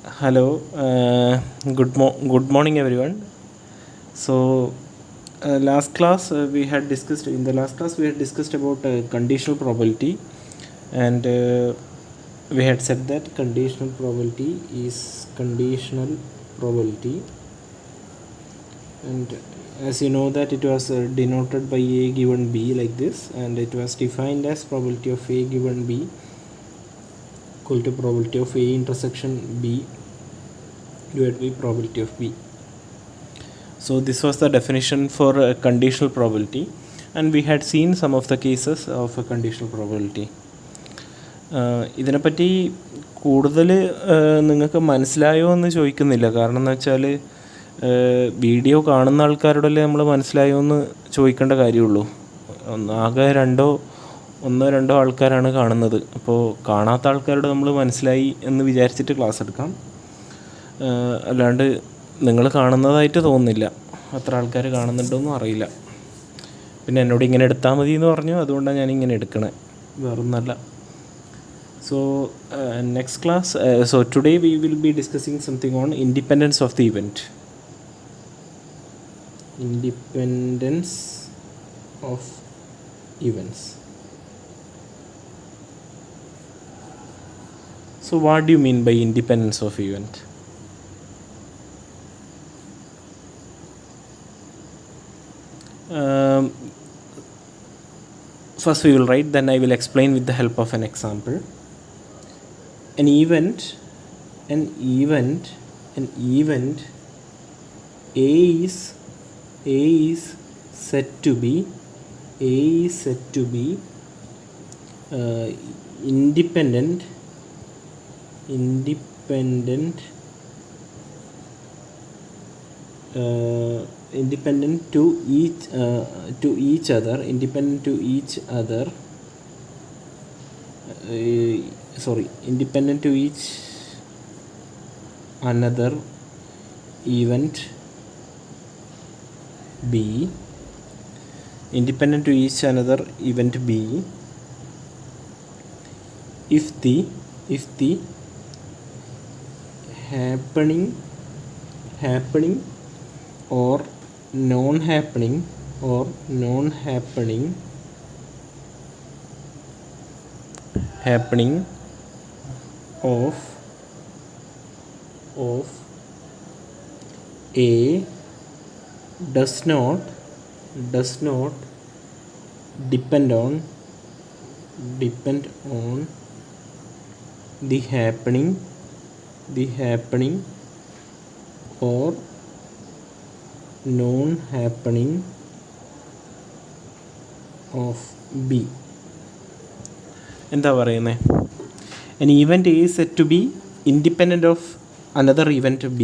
Hello, good morning, everyone. So, last class we had discussed in the last class we had discussed about conditional probability, and we had said that conditional probability is conditional probability, and as you know that it was denoted by A given B like this, and it was defined as probability of A given B equal to probability of A intersection B divided by probability of B. So this was the definition for a conditional probability, and we had seen some of the cases of a conditional probability. ഇതിനെപ്പറ്റി കൂടുതൽ നിങ്ങൾക്ക് മനസ്സിലായോ എന്ന് ചോദിക്കുന്നില്ല. കാരണം എന്ന് വെച്ചാൽ video കാണുന്ന ആൾക്കാരോടല്ലേ നമ്മൾ മനസ്സിലായോ എന്ന് ചോദിക്കേണ്ട കാര്യമുള്ളൂ. ആകെ ഒന്നോ രണ്ടോ ആൾക്കാരാണ് കാണുന്നത്. അപ്പോൾ കാണാത്ത ആൾക്കാരോട് നമ്മൾ മനസ്സിലായി എന്ന് വിചാരിച്ചിട്ട് ക്ലാസ് എടുക്കാം. അല്ലാണ്ട് നിങ്ങൾ കാണുന്നതായിട്ട് തോന്നുന്നില്ല. അത്ര ആൾക്കാർ കാണുന്നുണ്ടോയെന്നും അറിയില്ല. പിന്നെ എന്നോട് ഇങ്ങനെ എടുത്താൽ മതി എന്ന് പറഞ്ഞു, അതുകൊണ്ടാണ് ഞാനിങ്ങനെ എടുക്കണേ, വേറൊന്നല്ല. So next class, so today we will be discussing something on independence of the event. Independence of events. So what do you mean by independence of event? First we will write, then I will explain with the help of an example. An event A is said to be independent to each other independent to each another event B, independent to each another event B, if the happening or non-happening of A does not depend on the happening or non-happening of B. എന്താ പറയുന്നത്? An event A is said to be independent of another event B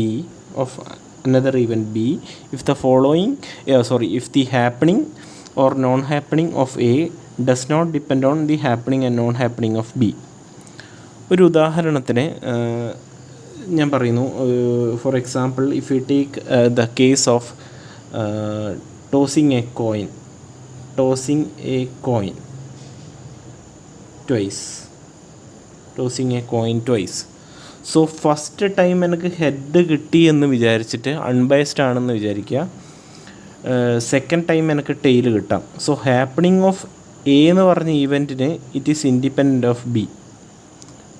if the happening or non-happening of A does not depend on the happening and non-happening of B. ഒരു ഉദാഹരണത്തിന് ഞാൻ പറയുന്നു, for example, if you take the case of tossing a coin twice. So first time എനിക്ക് head കിട്ടി എന്ന് വിചാരിച്ചിട്ട്, unbiased ആണെന്ന് വിചാരിക്കുക, സെക്കൻഡ് ടൈം എനിക്ക് ടെയിൽ കിട്ടാം. സോ ഹാപ്പണിങ് ഓഫ് എ എന്ന് പറഞ്ഞ ഈവൻറ്റിന് it is independent of B.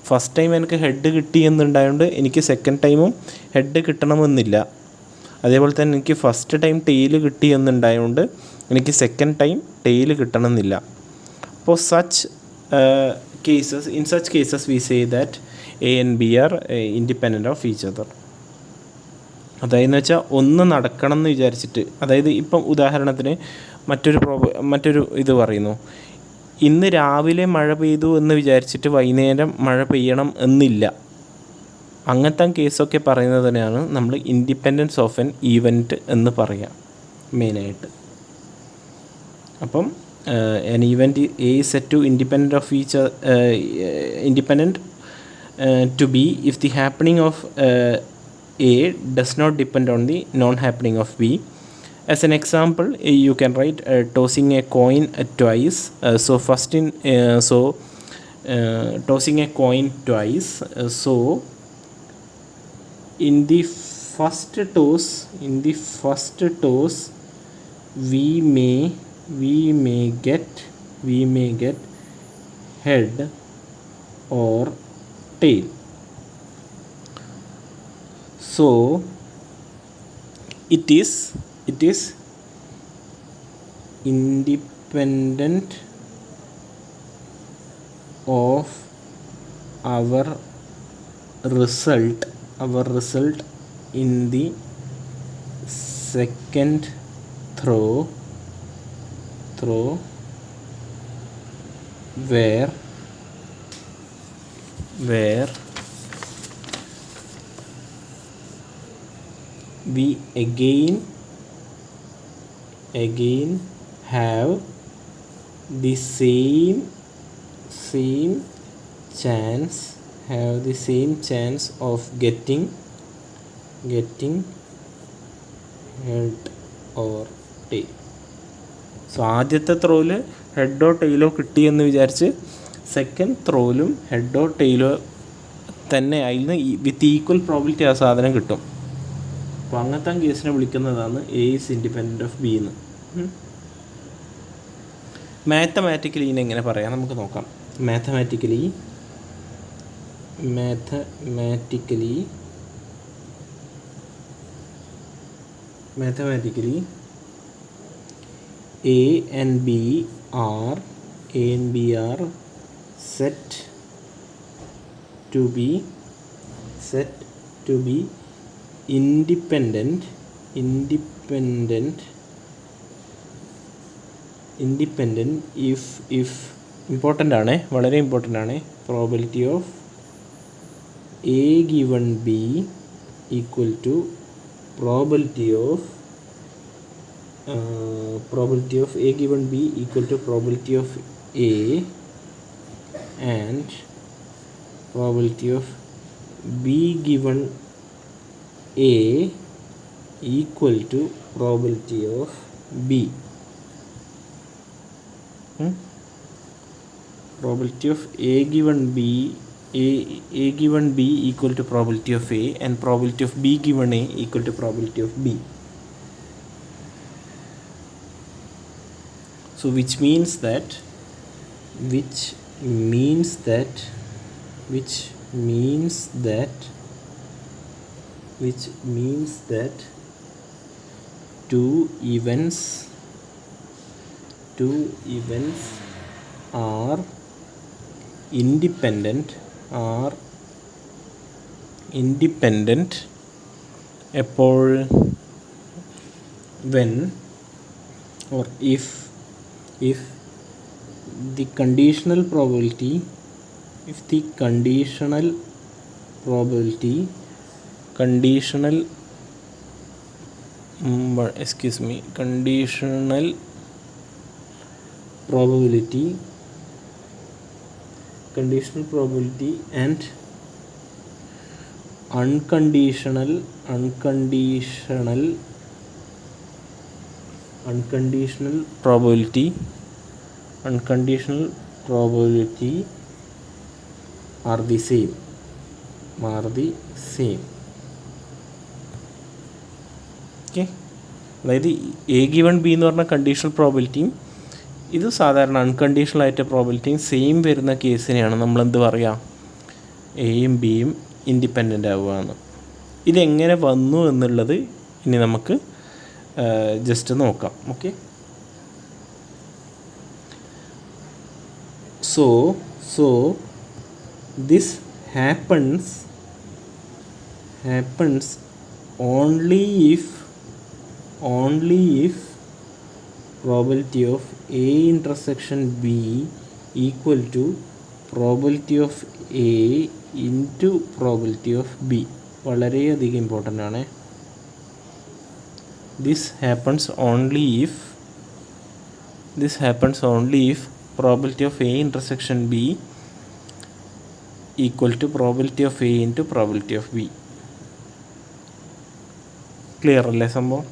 First time എനിക്ക് ഹെഡ് കിട്ടി എന്നുണ്ടായതുകൊണ്ട് എനിക്ക് സെക്കൻഡ് ടൈമും ഹെഡ് കിട്ടണമെന്നില്ല. അതേപോലെ തന്നെ എനിക്ക് ഫസ്റ്റ് ടൈം ടെയിൽ കിട്ടി എന്നുണ്ടായതുകൊണ്ട് എനിക്ക് സെക്കൻഡ് ടൈം ടെയിൽ കിട്ടണമെന്നില്ല. അപ്പോൾ in such cases we say that A and B are independent of each other. അതായത് വെച്ചാൽ ഒന്ന് നടക്കണം എന്ന് വിചാരിച്ചിട്ട്, അതായത് ഇപ്പം ഉദാഹരണത്തിന് മറ്റൊരു ഇത് പറയുന്നു, ഇന്ന് രാവിലെ മഴ പെയ്തു എന്ന് വിചാരിച്ചിട്ട് വൈകുന്നേരം മഴ പെയ്യണം എന്നില്ല. അങ്ങനത്തെ കേസൊക്കെ പറയുന്നതിനാണ് നമ്മൾ ഇൻഡിപെൻഡൻസ് ഓഫ് എൻ ഈവൻറ്റ് എന്ന് പറയാം മെയിനായിട്ട്. അപ്പം an event A is set to independent to B if the happening of A does not depend on the non-happening of B. As an example, you can write tossing a coin twice. Tossing a coin twice. in the first toss we may get head or tail. So it is independent of our result in the second throw where we again have the same chance of getting head or tail. So ആദ്യത്തെ ത്രോയിൽ ഹെഡോ ടെയിലോ കിട്ടിയെന്ന് വിചാരിച്ച് second ത്രോയിലും ഹെഡോ ടെയിലോ തന്നെ അതിൽ നിന്ന് with equal probability ആ സാധനം കിട്ടും. അപ്പോൾ അങ്ങനത്തെ കേസിനെ വിളിക്കുന്നതാണ് A is independent of B എന്ന്. മാത്തമാറ്റിക്കലി ഇതിനെങ്ങനെ പറയാം നമുക്ക് നോക്കാം. Mathematically A and B are set to be independent if important ആണ്, വളരെ ഇമ്പോർട്ടൻ്റ് ആണ്. Probability of A given B equal to probability of A given B equal to probability of A and probability of B given A equal to probability of B. Probability of A given B equal to probability of A and probability of B given A equal to probability of B. So which means that two events are independent അപ്പോൾ when or if the conditional probability and unconditional probability are the same. Okay, അതായത് A given B എന്ന് പറഞ്ഞ conditional പ്രോബിലിറ്റിയും ഇത് സാധാരണ unconditional ആയിട്ട് പ്രോബിലിറ്റിയും same വരുന്ന കേസിനെയാണ് നമ്മളെന്ത് പറയുക, എയും ബിയും ഇൻഡിപെൻഡൻ്റ് ആവുകയാണ്. ഇതെങ്ങനെ വന്നു എന്നുള്ളത് ഇനി നമുക്ക് ജസ്റ്റ് നോക്കാം. Okay, so this happens only if probability of A intersection B equal to probability of A into probability of B. വളരെയധികം ഇമ്പോർട്ടൻ്റ് ആണ്. This happens only if probability of A intersection B equal to probability of A into probability of B. Clear അല്ലേ സംഭവം?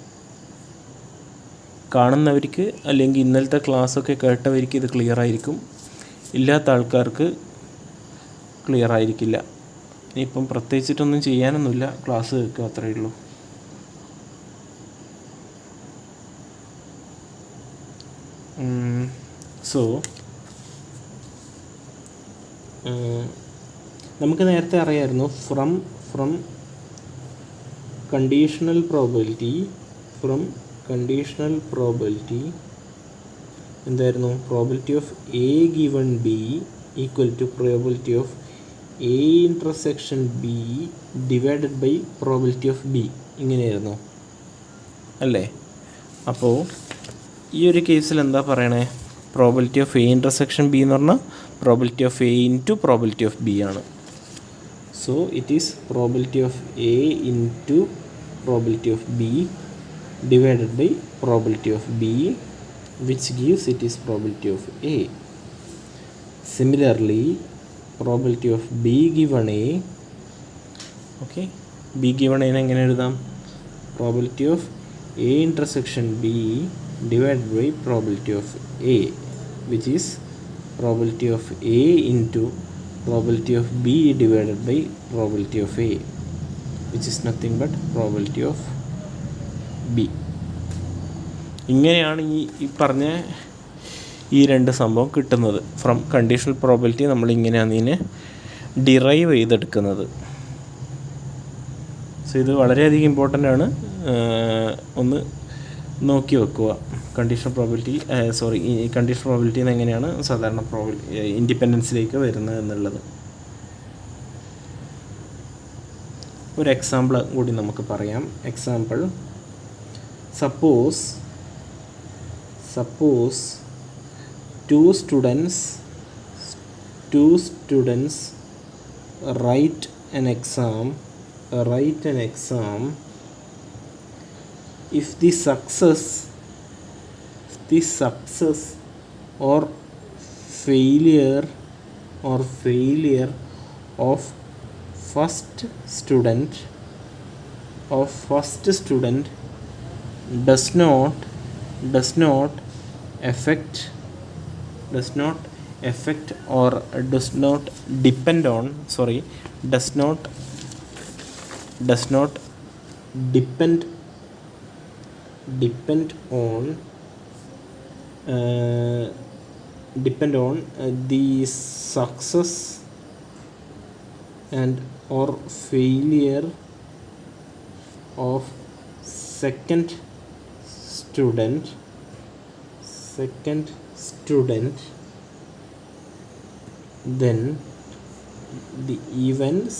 കാണുന്നവർക്ക് അല്ലെങ്കിൽ ഇന്നലത്തെ ക്ലാസ്സൊക്കെ കേട്ടവർക്ക് ഇത് clear ആയിരിക്കും, ഇല്ലാത്ത ആൾക്കാർക്ക് ക്ലിയർ ആയിരിക്കില്ല. ഇനിയിപ്പം പ്രത്യേകിച്ചിട്ടൊന്നും ചെയ്യാനൊന്നുമില്ല, ക്ലാസ് കേൾക്കുക, അത്രയേ ഉള്ളൂ. സോ നമുക്ക് നേരത്തെ അറിയാമായിരുന്നു ഫ്രം കണ്ടീഷണൽ പ്രോബബിലിറ്റി എന്തായിരുന്നു? Probability of A given B equal to probability of A intersection B divided by probability of B, ഇങ്ങനെയായിരുന്നു അല്ലേ? അപ്പോൾ ഈ ഒരു കേസിൽ എന്താ പറയണേ? Probability of A intersection B എന്ന് പറഞ്ഞാൽ probability of A into probability of B ആണ്. So it is probability of A into probability of B divided by probability of B, which gives it is probability of A. Similarly, probability of B given A, okay, B given A എങ്ങനെ എഴുതാം? Probability of A intersection B divided by probability of A, which is probability of A into probability of B divided by probability of A, which is nothing but probability of B. ഇങ്ങനെയാണ് ഈ പറഞ്ഞ ഈ രണ്ട് സംഭവം കിട്ടുന്നത്. From conditional probability നമ്മളിങ്ങനെയാണ് ഇതിനെ derive ചെയ്തെടുക്കുന്നത്. So ഇത് വളരെയധികം ഇമ്പോർട്ടൻ്റ് ആണ്, ഒന്ന് നോക്കി വെക്കുക. കണ്ടീഷണൽ പ്രോബബിലിറ്റി ഈ കണ്ടീഷണൽ പ്രോബബിലിറ്റിയിൽ നിന്ന് എങ്ങനെയാണ് സാധാരണ ഇൻഡിപെൻഡൻസിലേക്ക് വരുന്നത് എന്നുള്ളത്. ഒരു എക്സാമ്പിൾ കൂടി നമുക്ക് പറയാം. Example, suppose two students write an exam. If the success or failure of first student does not affect or does not depend on the success and or failure of second student, then the events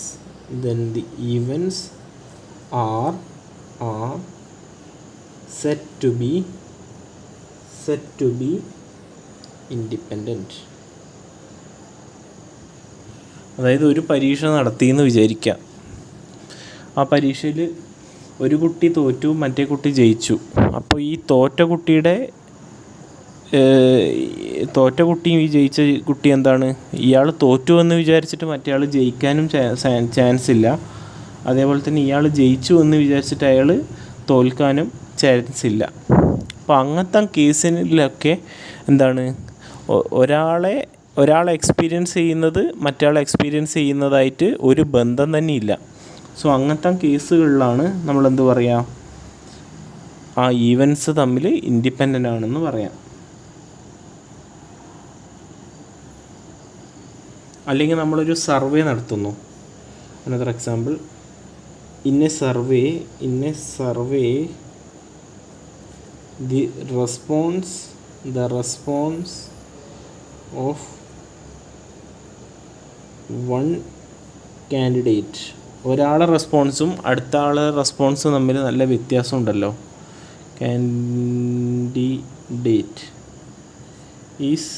are said to be independent. അതായത് ഒരു പരീക്ഷ നടത്തിയെന്ന് വിചാരിക്കുക. ആ പരീക്ഷയിൽ ഒരു കുട്ടി തോറ്റു, മറ്റേ കുട്ടി ജയിച്ചു. അപ്പോൾ ഈ തോറ്റ കുട്ടിയും ഈ ജയിച്ച കുട്ടി എന്താണ്? ഇയാൾ തോറ്റു എന്ന് വിചാരിച്ചിട്ട് മറ്റേ ആൾ ജയിക്കാനും ചാൻസ് ഇല്ല. അതേപോലെ തന്നെ ഇയാൾ ജയിച്ചു എന്ന് വിചാരിച്ചിട്ട് അയാൾ തോൽക്കാനും ചാൻസ് ഇല്ല. അപ്പോൾ അങ്ങനത്തെ കേസിലൊക്കെ എന്താണ്, ഒരാളെ എക്സ്പീരിയൻസ് ചെയ്യുന്നത് മറ്റേ എക്സ്പീരിയൻസ് ചെയ്യുന്നതായിട്ട് ഒരു ബന്ധം തന്നെ ഇല്ല. സോ അങ്ങനത്തെ കേസുകളിലാണ് നമ്മളെന്ത് പറയുക, ആ ഈവൻസ് തമ്മിൽ ഇൻഡിപെൻഡൻ്റ് ആണെന്ന് പറയാം. അല്ലെങ്കിൽ നമ്മളൊരു സർവേ നടത്തുന്നു. Another example, in A survey the response of one candidate, ഒരാളുടെ റെസ്പോൺസും അടുത്ത ആളുടെ റെസ്പോൺസും തമ്മിൽ നല്ല വ്യത്യാസം ഉണ്ടല്ലോ. Candidate is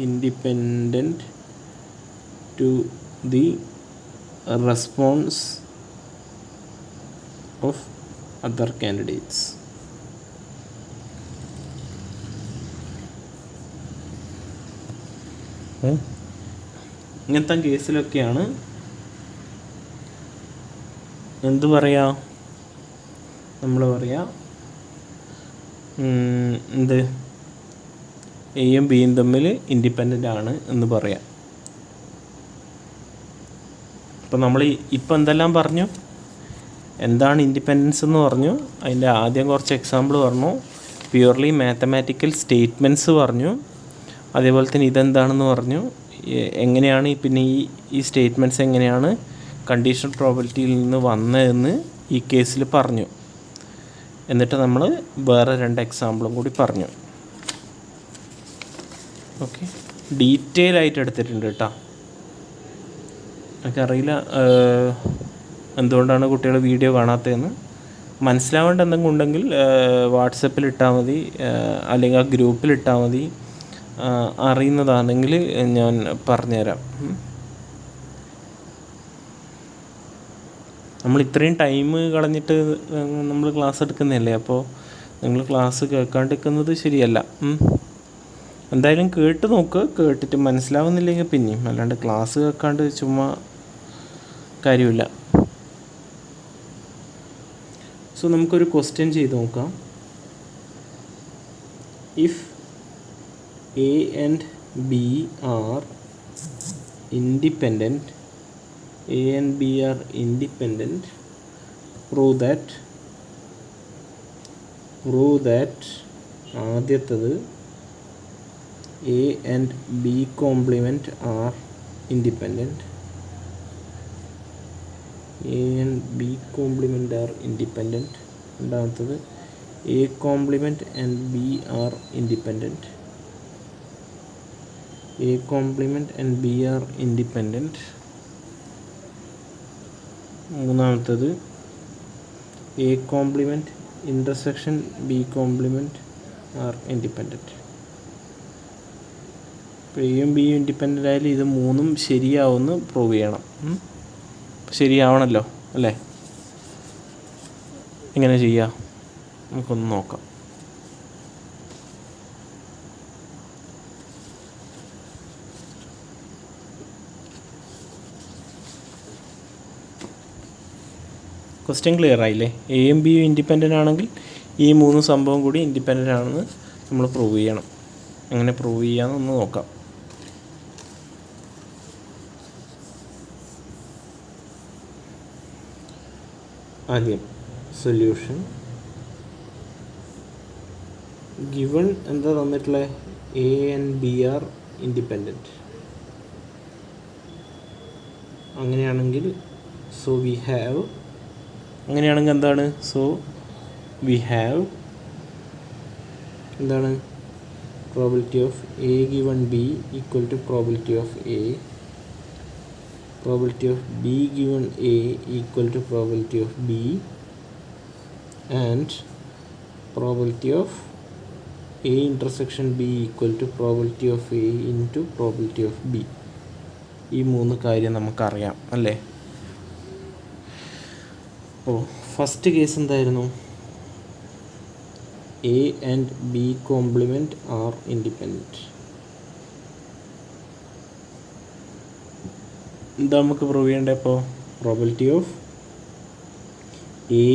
independent to the response of other candidates. ഇങ്ങനത്തെ കേസിലൊക്കെയാണ് എന്ത് പറയാ, നമ്മൾ പറയാ എന്ത് എയും ബിയും തമ്മിൽ ഇൻഡിപെൻഡൻ്റ് ആണ് എന്ന് പറയാം. അപ്പോൾ നമ്മൾ ഇപ്പം എന്തെല്ലാം പറഞ്ഞു, എന്താണ് ഇൻഡിപെൻഡൻസ് എന്ന് പറഞ്ഞു, അതിൻ്റെ ആദ്യം കുറച്ച് എക്സാമ്പിൾ പറഞ്ഞു, പ്യുവർലി മാത്തമാറ്റിക്കൽ സ്റ്റേറ്റ്മെൻറ്റ്സ് പറഞ്ഞു, അതേപോലെ തന്നെ ഇതെന്താണെന്ന് പറഞ്ഞു, എങ്ങനെയാണ് പിന്നെ ഈ സ്റ്റേറ്റ്മെൻറ്റ്സ് എങ്ങനെയാണ് കണ്ടീഷണൽ പ്രോബബിലിറ്റിയിൽ നിന്ന് വന്നതെന്ന് ഈ കേസിൽ പറഞ്ഞു. എന്നിട്ട് നമ്മൾ വേറെ 2 എക്സാമ്പിളും കൂടി പറഞ്ഞു. ഓക്കെ, ഡീറ്റെയിൽ ആയിട്ട് എടുത്തിട്ടുണ്ട് കേട്ടോ. എനിക്കറിയില്ല എന്തുകൊണ്ടാണ് കുട്ടികൾ വീഡിയോ കാണാത്തതെന്ന്. മനസ്സിലാവേണ്ട എന്തെങ്കിലും ഉണ്ടെങ്കിൽ വാട്സപ്പിൽ ഇട്ടാൽ മതി, അല്ലെങ്കിൽ ആ ഗ്രൂപ്പിൽ ഇട്ടാൽ മതി. അറിയുന്നതാണെങ്കിൽ ഞാൻ പറഞ്ഞുതരാം. നമ്മൾ ഇത്രയും ടൈം കളഞ്ഞിട്ട് നമ്മൾ ക്ലാസ് എടുക്കുന്നതല്ലേ, അപ്പോൾ നിങ്ങൾ ക്ലാസ് കേൾക്കാണ്ടിരിക്കുന്നത് ശരിയല്ല. എന്തായാലും കേട്ട് നോക്ക്, കേട്ടിട്ട് മനസ്സിലാവുന്നില്ലെങ്കിൽ പിന്നെയും, അല്ലാണ്ട് ക്ലാസ് കേൾക്കാണ്ട് ചുമ്മാ കാര്യമില്ല. സോ നമുക്കൊരു ക്വസ്റ്റ്യൻ ചെയ്ത് നോക്കാം. If A and B are independent, A and B are independent, prove that ആദ്യത്തത് A and B complement are independent. A and B complement are independent. രണ്ടാമത്തത് A complement and B are independent. A complement and B are independent. മൂന്നാമത്തത് A complement intersection B complement are independent. ഇപ്പോൾ എയും ബിയും independent ആയാലും ഇത് മൂന്നും ശരിയാവുമെന്ന് prove ചെയ്യണം. ശരിയാവണമല്ലോ അല്ലേ? എങ്ങനെ ചെയ്യാം നമുക്കൊന്ന് നോക്കാം. ക്വസ്റ്റ്യൻ ക്ലിയർ ആയില്ലേ? എയും ബിയും ഇൻഡിപെൻഡൻ്റ് ആണെങ്കിൽ ഈ 3 സംഭവം കൂടി ഇൻഡിപെൻഡൻ്റ് ആണെന്ന് നമ്മൾ പ്രൂവ് ചെയ്യണം. എങ്ങനെ പ്രൂവ് ചെയ്യാമെന്നൊന്ന് നോക്കാം. ആദ്യം സൊല്യൂഷൻ. ഗിവൺ എന്താ തന്നിട്ടുള്ള? A and B are independent. അങ്ങനെയാണെങ്കിൽ അങ്ങനെയാണെങ്കിൽ എന്താണ്? സോ വി ഹാവ് എന്താണ്? Probability of A given B equal to probability of A, probability of B given A equal to probability of B, and probability of A intersection B equal to probability of A into probability of B. ഈ 3 കാര്യം നമുക്കറിയാം അല്ലേ? അപ്പോൾ first case എന്തായിരുന്നു? A and B complement are independent. എന്താ നമുക്ക് prove ചെയ്യേണ്ടത്? അപ്പോൾ probability of A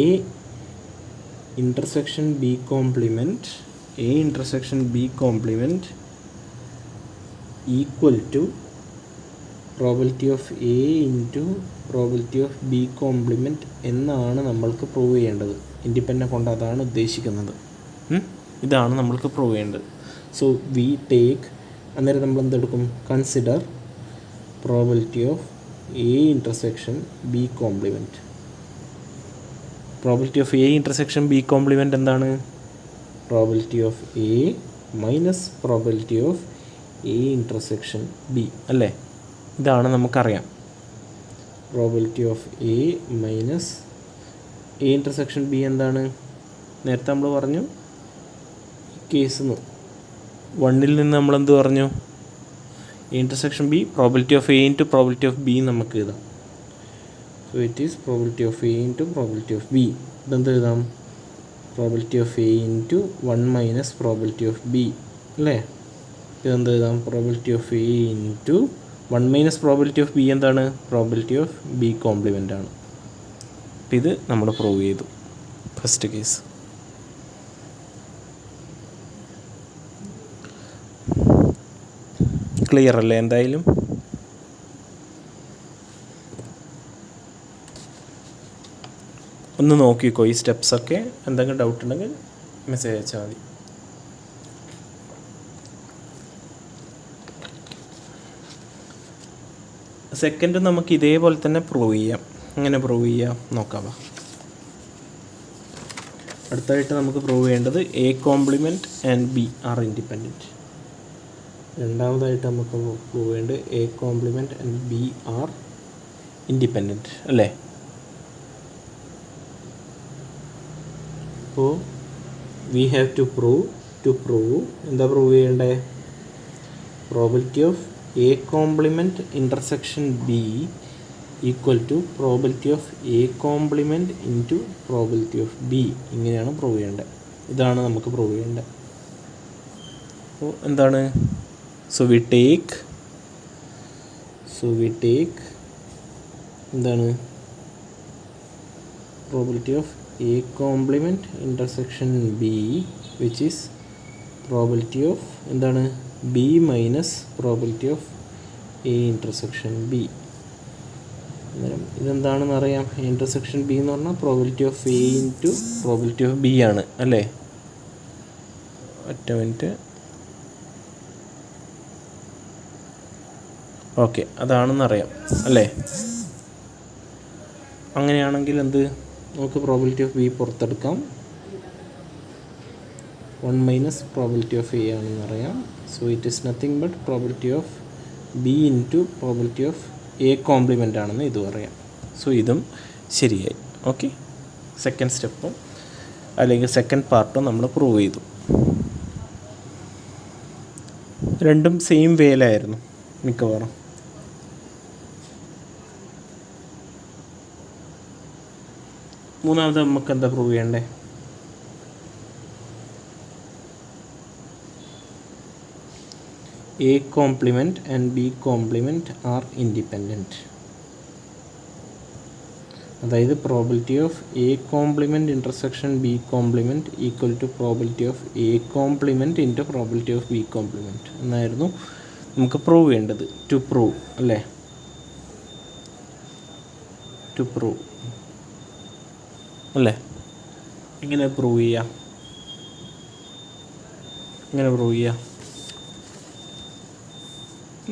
intersection B complement equal to probability of A into probability of B complement എന്നാണ് നമ്മൾക്ക് പ്രൂവ് ചെയ്യേണ്ടത്. ഇൻഡിപെൻഡൻ്റ് കൊണ്ട് അതാണ് ഉദ്ദേശിക്കുന്നത്. ഇതാണ് നമ്മൾക്ക് പ്രൂവ് ചെയ്യേണ്ടത്. സോ വി ടേക്ക്, അന്നേരം നമ്മൾ എന്തെടുക്കും? Consider probability of A intersection B complement. Probability of A intersection B complement എന്താണ്? Probability of A minus probability of A intersection B അല്ലേ? ഇതാണ് നമുക്കറിയാം. Probability of A minus A intersection B എന്താണ്? നേരത്തെ നമ്മൾ പറഞ്ഞു കേസ് 1ൽ നിന്ന് നമ്മളെന്ത് പറഞ്ഞു? Intersection B probability of A into probability of B നമുക്ക് എഴുതാം. So it is probability of A into probability of B. ഇതെന്ത് എഴുതാം? Probability of A into 1 minus probability of B അല്ലേ? ഇതെന്ത് എഴുതാം? Probability of A into 1 minus probability of B എന്താണ്? Probability of B compliment ആണ്. അപ്പം ഇത് നമ്മൾ പ്രൂവ് ചെയ്തു ഫസ്റ്റ് കേസ്. ക്ലിയർ അല്ലേ? എന്തായാലും ഒന്ന് നോക്കിക്കോ ഈ സ്റ്റെപ്സൊക്കെ. എന്തെങ്കിലും ഡൗട്ട് ഉണ്ടെങ്കിൽ മെസ്സേജ് അയച്ചാൽ മതി. സെക്കൻഡ് നമുക്ക് ഇതേപോലെ തന്നെ പ്രൂവ് ചെയ്യാം. എങ്ങനെ പ്രൂവ് ചെയ്യാം നോക്കാം. അടുത്തായിട്ട് നമുക്ക് പ്രൂവ് ചെയ്യേണ്ടത് A complement and B are independent. രണ്ടാമതായിട്ട് നമുക്ക് പ്രൂവ് ചെയ്യേണ്ടത് A complement and B are independent അല്ലേ. അപ്പോൾ വി ഹാവ് ടു പ്രൂവ് എന്താ പ്രൂവ് ചെയ്യേണ്ടത്? Probability of A complement intersection B equal to probability of A complement into probability of B. ഇങ്ങനെയാണ് prove ചെയ്യേണ്ടത്. ഇതാണ് നമുക്ക് പ്രൂവ് ചെയ്യേണ്ടത്. അപ്പോൾ എന്താണ്? സോ വി ടേക്ക് എന്താണ് probability of A complement intersection B which is probability of എന്താണ് B minus probability of A intersection B. അന്നേരം ഇതെന്താണെന്ന് അറിയാം. എ ഇൻ്റർസെക്ഷൻ ബി എന്ന് പറഞ്ഞാൽ probability of A into probability of B ആണ് അല്ലേ. ഒറ്റ മിനിറ്റ്. ഓക്കെ, അതാണെന്നറിയാം അല്ലേ. അങ്ങനെയാണെങ്കിൽ എന്ത് നമുക്ക് പ്രോബിലിറ്റി ഓഫ് ബി പുറത്തെടുക്കാം. 1 മൈനസ് പ്രോബിലിറ്റി ഓഫ് എ ആണെന്നറിയാം. So it is nothing but probability of B into probability of A complement ആണെന്ന് ഇതും അറിയാം. സോ ഇതും ശരിയായി. ഓക്കെ, സെക്കൻഡ് സ്റ്റെപ്പും അല്ലെങ്കിൽ സെക്കൻഡ് പാർട്ടും നമ്മൾ പ്രൂവ് ചെയ്തു. രണ്ടും സെയിം വേയിലായിരുന്നു മിക്കവാറും. മൂന്നാമത് നമുക്ക് എന്താ പ്രൂവ് ചെയ്യണ്ടേ? A complement and B complement are independent. അതായത് probability of A complement intersection B complement equal to probability of A complement into probability of B complement എന്നായിരുന്നു നമുക്ക് പ്രൂവ് ചെയ്യേണ്ടത്. ടു പ്രൂവ് അല്ലേ, ടു പ്രൂവ് അല്ലേ. എങ്ങനെ prove ചെയ്യാം?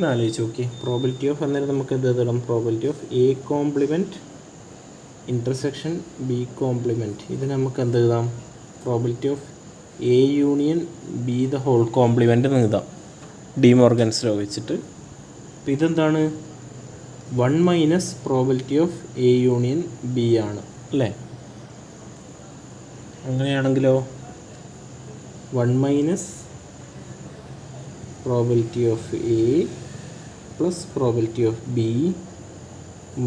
ആലോചിച്ച് നോക്കി. പ്രോബിലിറ്റി ഓഫ് അന്നേരം നമുക്ക് എന്ത് എഴുതണം? Probability of A complement intersection B complement. ഇത് നമുക്ക് എന്ത് എഴുതാം? Probability of A union B the whole complement എന്ന് എഴുതാം ഡി മോർഗൻസ് ലോ വെച്ചിട്ട്. അപ്പോൾ ഇതെന്താണ്? 1 minus probability of A union B ആണ് അല്ലേ. അങ്ങനെയാണെങ്കിലോ 1 minus probability of A plus probability of B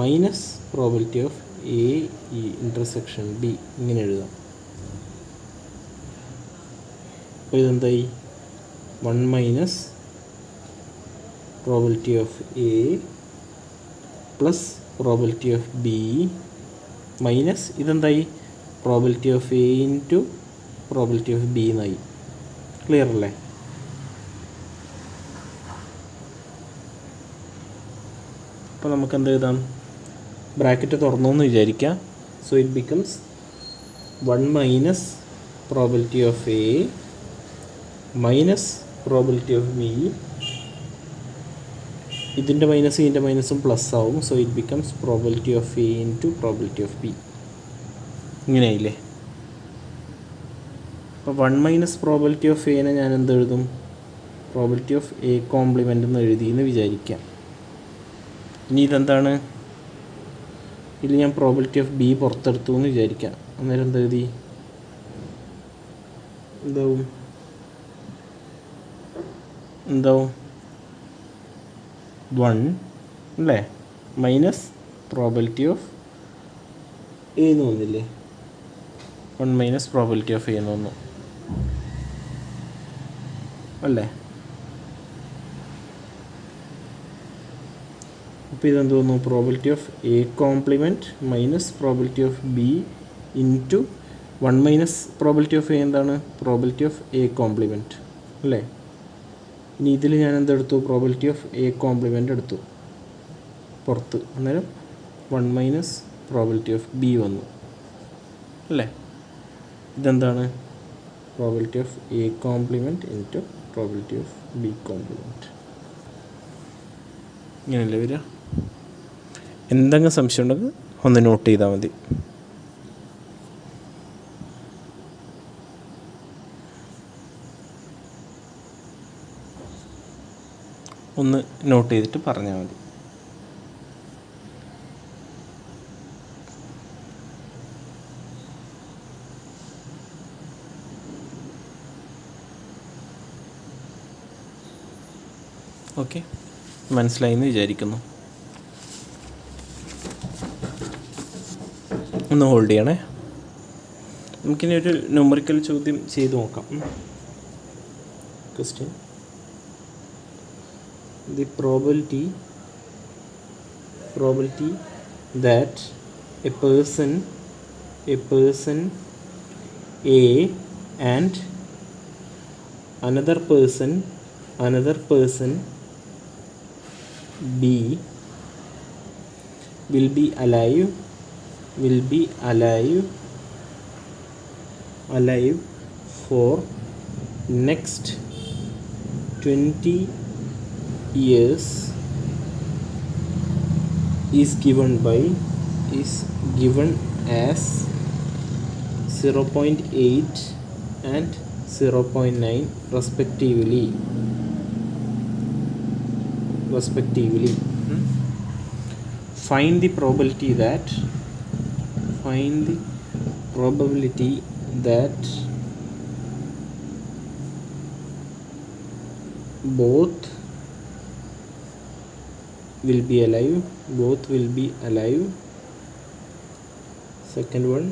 minus probability of A intersection B ഇങ്ങനെ എഴുതാം. അപ്പോൾ ഇതെന്തായി? 1 minus probability of A plus probability of B minus ഇതെന്തായി? Probability of A into probability of B എന്നായി. Clear അല്ലേ? അപ്പോൾ നമുക്ക് എന്ത് എഴുതാം? ബ്രാക്കറ്റ് തുറന്നു എന്ന് വിചാരിക്കാം. So it becomes 1 minus probability of A minus probability of B. ഇതിൻ്റെ മൈനസ് ഇതിൻ്റെ മൈനസും പ്ലസ് ആവും. So it becomes probability of A into probability of B. ഇങ്ങനെയായില്ലേ? അപ്പോൾ 1 മൈനസ് പ്രോബിലിറ്റി ഓഫ് എനെ ഞാൻ എന്ത് എഴുതും? പ്രോബിലിറ്റി ഓഫ് എ കോംപ്ലിമെൻ്റ് എന്ന് എഴുതിയെന്ന് വിചാരിക്കാം. ഇനി ഇതെന്താണ്? ഇതിൽ ഞാൻ പ്രോബിലിറ്റി ഓഫ് ബി പുറത്തെടുത്തു എന്ന് വിചാരിക്കാം. അന്നേരം എന്ത് എഴുതി? എന്താവും 1 അല്ലേ മൈനസ് പ്രോബിലിറ്റി ഓഫ് എ എന്ന് വന്നില്ലേ? 1 മൈനസ് പ്രോബിലിറ്റി ഓഫ് എ എന്ന് വന്നു അല്ലേ? അപ്പോൾ ഇതെന്ത് വന്നു? Probability of A compliment minus probability of B into 1 minus probability of A എന്താണ്? പ്രോബിലിറ്റി ഓഫ് എ കോംപ്ലിമെൻറ്റ് അല്ലേ? ഇനി ഇതിൽ ഞാൻ എന്തെടുത്തു? പ്രോബിലിറ്റി ഓഫ് എ കോംപ്ലിമെൻ്റ് എടുത്തു പുറത്ത്. അന്നേരം 1 മൈനസ് പ്രോബിലിറ്റി ഓഫ് ബി വന്നു. അല്ലേ? ഇതെന്താണ്? Probability of A complement into probability of B compliment. ഇങ്ങനെയല്ലേ വരിക? എന്തെങ്കിലും സംശയം ഉണ്ടെങ്കിൽ ഒന്ന് നോട്ട് ചെയ്താൽ മതി. ഒന്ന് നോട്ട് ചെയ്തിട്ട് പറഞ്ഞാൽ മതി. ഓക്കെ, മനസ്സിലായി എന്ന് വിചാരിക്കുന്നു. ഒന്ന് ഹോൾഡ് ചെയ്യണേ. നമുക്കിനി ഒരു ന്യൂമറിക്കൽ ചോദ്യം ചെയ്ത് നോക്കാം. Question: the probability that a person A and another person B will be alive for next 20 years is given as 0.8 and 0.9 respectively. Find the probability that both will be alive. Second one,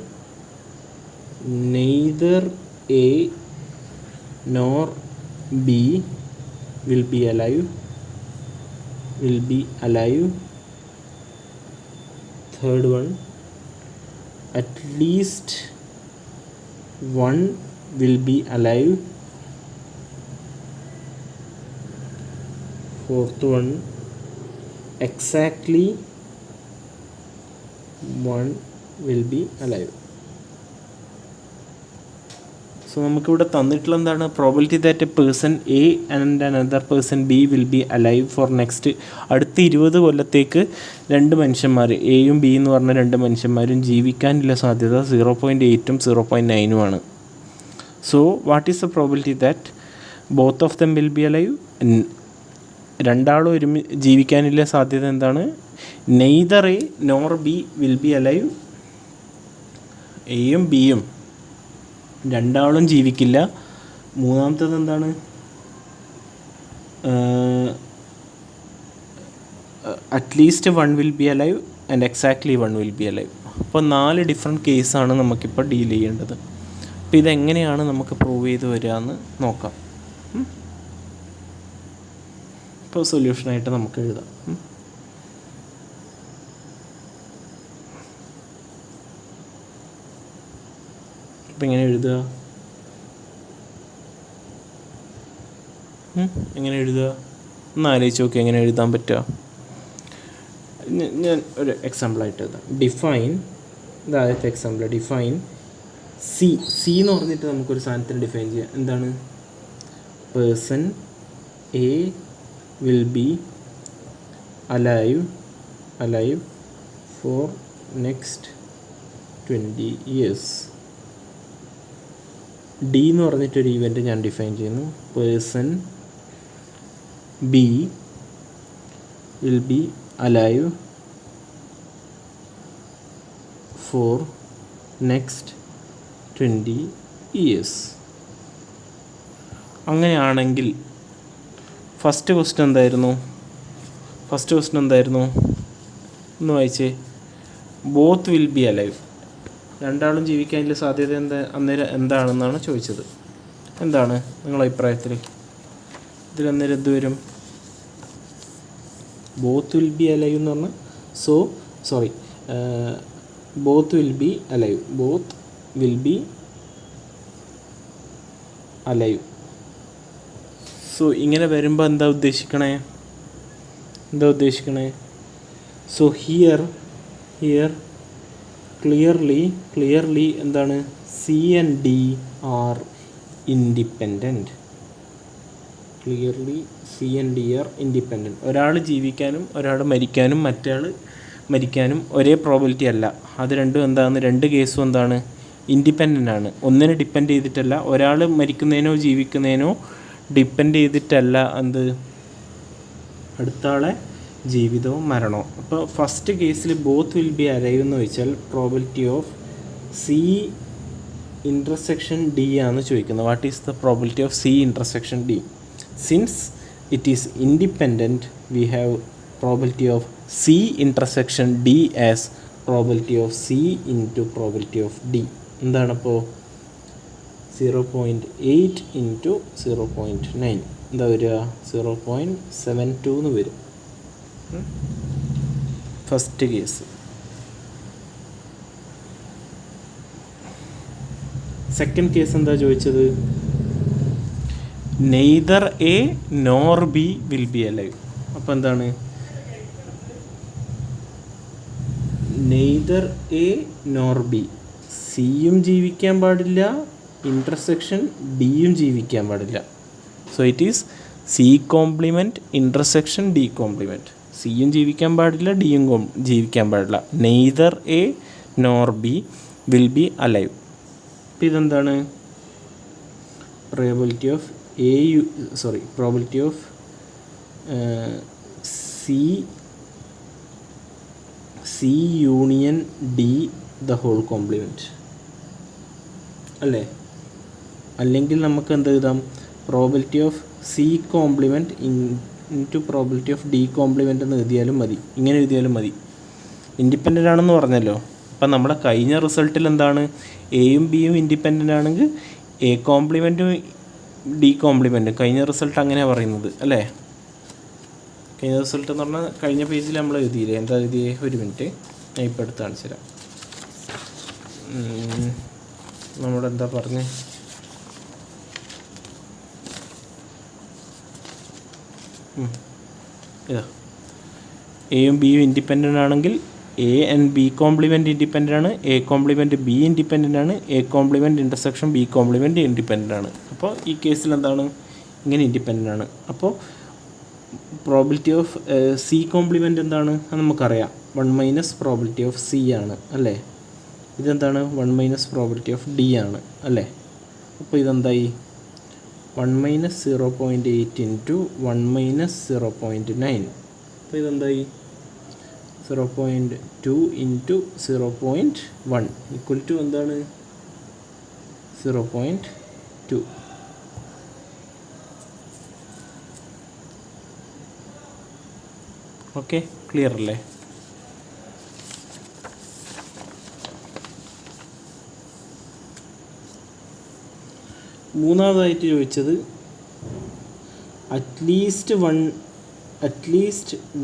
neither A nor B will be alive. Third one, at least one will be alive. Fourth one, exactly one will be alive. So നമുക്കിവിടെ തന്നിട്ടുള്ള എന്താണ്? Probability that a person A and another person B will be alive for next അടുത്ത 20 കൊല്ലത്തേക്ക് രണ്ട് മനുഷ്യന്മാർ എയും B എന്ന് പറഞ്ഞ രണ്ട് മനുഷ്യന്മാരും ജീവിക്കാനുള്ള സാധ്യത 0.8ഉം 0.9ഉമാണ്. So what is the probability that both of them will be alive? രണ്ടാളും ജീവിക്കാനുള്ള സാധ്യത എന്താണ്? Neither A nor B will be alive. എയും ബിയും രണ്ടാളും ജീവിക്കില്ല. മൂന്നാമത്തത് എന്താണ്? At least one will be alive and exactly one will be alive. അപ്പോൾ 4 ഡിഫറെൻറ്റ് കേസാണ് നമുക്കിപ്പോൾ ഡീൽ ചെയ്യേണ്ടത്. അപ്പോൾ ഇതെങ്ങനെയാണ് നമുക്ക് പ്രൂവ് ചെയ്ത് വരിക എന്ന് നോക്കാം. ഇപ്പോൾ സൊല്യൂഷനായിട്ട് നമുക്ക് എഴുതാം. അപ്പം എങ്ങനെ എഴുതുക? ഒന്ന് ആലോചിച്ച് നോക്കി എങ്ങനെ എഴുതാൻ പറ്റുക. ഞാൻ ഒരു എക്സാമ്പിളായിട്ട് എഴുതാം. ഡിഫൈൻ, ഇതാദ്യത്തെ എക്സാമ്പിൾ. ഡിഫൈൻ സി എന്ന് പറഞ്ഞിട്ട് നമുക്കൊരു സാധനത്തിന് ഡിഫൈൻ ചെയ്യാം. എന്താണ്? Person A will be alive for next 20 years. D എന്ന് പറഞ്ഞിട്ടൊരു ഇവൻറ്റ് ഞാൻ ഡിഫൈൻ ചെയ്യുന്നു. Person B will be alive for next 20 years. അങ്ങനെയാണെങ്കിൽ ഫസ്റ്റ് ക്വസ്റ്റ്യൻ എന്തായിരുന്നു? ഒന്ന് വായിച്ചേ. Both will be alive. രണ്ടാളും ജീവിക്കാനുള്ള സാധ്യത അന്നേരം എന്താണെന്നാണ് ചോദിച്ചത്. എന്താണ് നിങ്ങളുടെ അഭിപ്രായത്തിൽ? ഇതിലന്നേരം എന്ത് വരും? ബോത്ത് വിൽ ബി അലൈവ് എന്ന് പറഞ്ഞാൽ both will be alive. So ഇങ്ങനെ വരുമ്പോൾ എന്താ ഉദ്ദേശിക്കണേ? സോ ഹിയർ ക്ലിയർലി എന്താണ്, C and D R independent. Clearly C and D R independent. ഒരാൾ ജീവിക്കാനും ഒരാൾ മരിക്കാനും മറ്റേയാൾ മരിക്കാനും ഒരേ പ്രോബിലിറ്റി അല്ല. അത് രണ്ടും എന്താണ്, രണ്ട് കേസും എന്താണ്, ഇൻഡിപെൻഡൻ്റ് ആണ്. ഒന്നിനെ ഡിപ്പെൻഡ് ചെയ്തിട്ടല്ല, ഒരാൾ മരിക്കുന്നതിനോ ജീവിക്കുന്നതിനോ ഡിപ്പെൻഡ് ചെയ്തിട്ടല്ല എന്ത്, അടുത്ത ആളെ ജീവിതവും മരണവും. അപ്പോൾ ഫസ്റ്റ് കേസിൽ ബോത്ത് വിൽ ബി അലൈവ് എന്ന് വെച്ചാൽ probability of C intersection D ആണ് ചോദിക്കുന്നത്. What is the probability of C intersection D? Since it is independent we have probability of C intersection D as probability of C into probability of D. എന്താണപ്പോൾ 0.8 into 0.9 എന്താ വരിക, 0.72 എന്ന് വരും first case. Second case എന്താ ചോദിച്ചത്, neither A nor B will be alive. അപ്പോൾ എന്താണ്, neither A nor B, സിയും ജീവിക്കാൻ പാടില്ല, ഇൻ്റർസെക്ഷൻ ഡിയും ജീവിക്കാൻ പാടില്ല. So it is C complement intersection D complement. സിയും ജീവിക്കാൻ പാടില്ല, ഡിയും ജീവിക്കാൻ പാടില്ല. Neither A nor B will be alive. അപ്പം ഇതെന്താണ്, probability of C union D the whole complement അല്ലേ? അല്ലെങ്കിൽ നമുക്ക് എന്ത് എഴുതാം, probability of C complement into probability of D complement എന്ന് എഴുതിയാലും മതി. ഇങ്ങനെ എഴുതിയാലും മതി. ഇൻഡിപെൻഡൻ്റ് ആണെന്ന് പറഞ്ഞല്ലോ. അപ്പം നമ്മുടെ കഴിഞ്ഞ റിസൾട്ടിൽ എന്താണ്, എയും ബിയും ഇൻഡിപെൻഡൻ്റ് ആണെങ്കിൽ എ കോംപ്ലിമെൻറ്റും ഡി കോംപ്ലിമെൻറ്റും, കഴിഞ്ഞ റിസൾട്ട് അങ്ങനെയാണ് പറയുന്നത് അല്ലേ? കഴിഞ്ഞ റിസൾട്ട് എന്ന് പറഞ്ഞാൽ കഴിഞ്ഞ പേജിൽ നമ്മൾ എഴുതിയില്ലേ, എന്താ എഴുതിയേ, ഒരു മിനിറ്റ് ഞാൻ ഇപ്പോൾ എടുത്ത് കാണിച്ചു തരാം. നമ്മുടെ എന്താ പറഞ്ഞേ, ഇതാ എയും ബിയും ഇൻഡിപെൻഡൻ്റ് ആണെങ്കിൽ A and B compliment independent ആണ്, എ കോംപ്ലിമെൻറ്റ് ബി ഇൻഡിപെൻഡൻ്റ് ആണ്, A complement intersection B compliment independent ആണ്. അപ്പോൾ ഈ കേസിൽ എന്താണ്, ഇങ്ങനെ ഇൻഡിപെൻഡൻ്റ് ആണ്. അപ്പോൾ പ്രോബിലിറ്റി ഓഫ് സി കോംപ്ലിമെൻറ്റ് എന്താണ്, അത് നമുക്കറിയാം, 1 മൈനസ് പ്രോബിലിറ്റി ഓഫ് സി ആണ് അല്ലേ? ഇതെന്താണ്, 1 മൈനസ് പ്രോബിലിറ്റി ഓഫ് ഡി ആണ് അല്ലേ? അപ്പോൾ ഇതെന്തായി, 1 മൈനസ് 0.8 ഇൻറ്റു 1 മൈനസ് 0.9. അപ്പോൾ ഇതെന്തായി, 0.2 ഇൻറ്റു 0.1 ഈക്വൽ ടു എന്താണ്, 0.2. ഓക്കെ, ക്ലിയർ അല്ലേ? മൂന്നാമതായിട്ട് ചോദിച്ചത് at least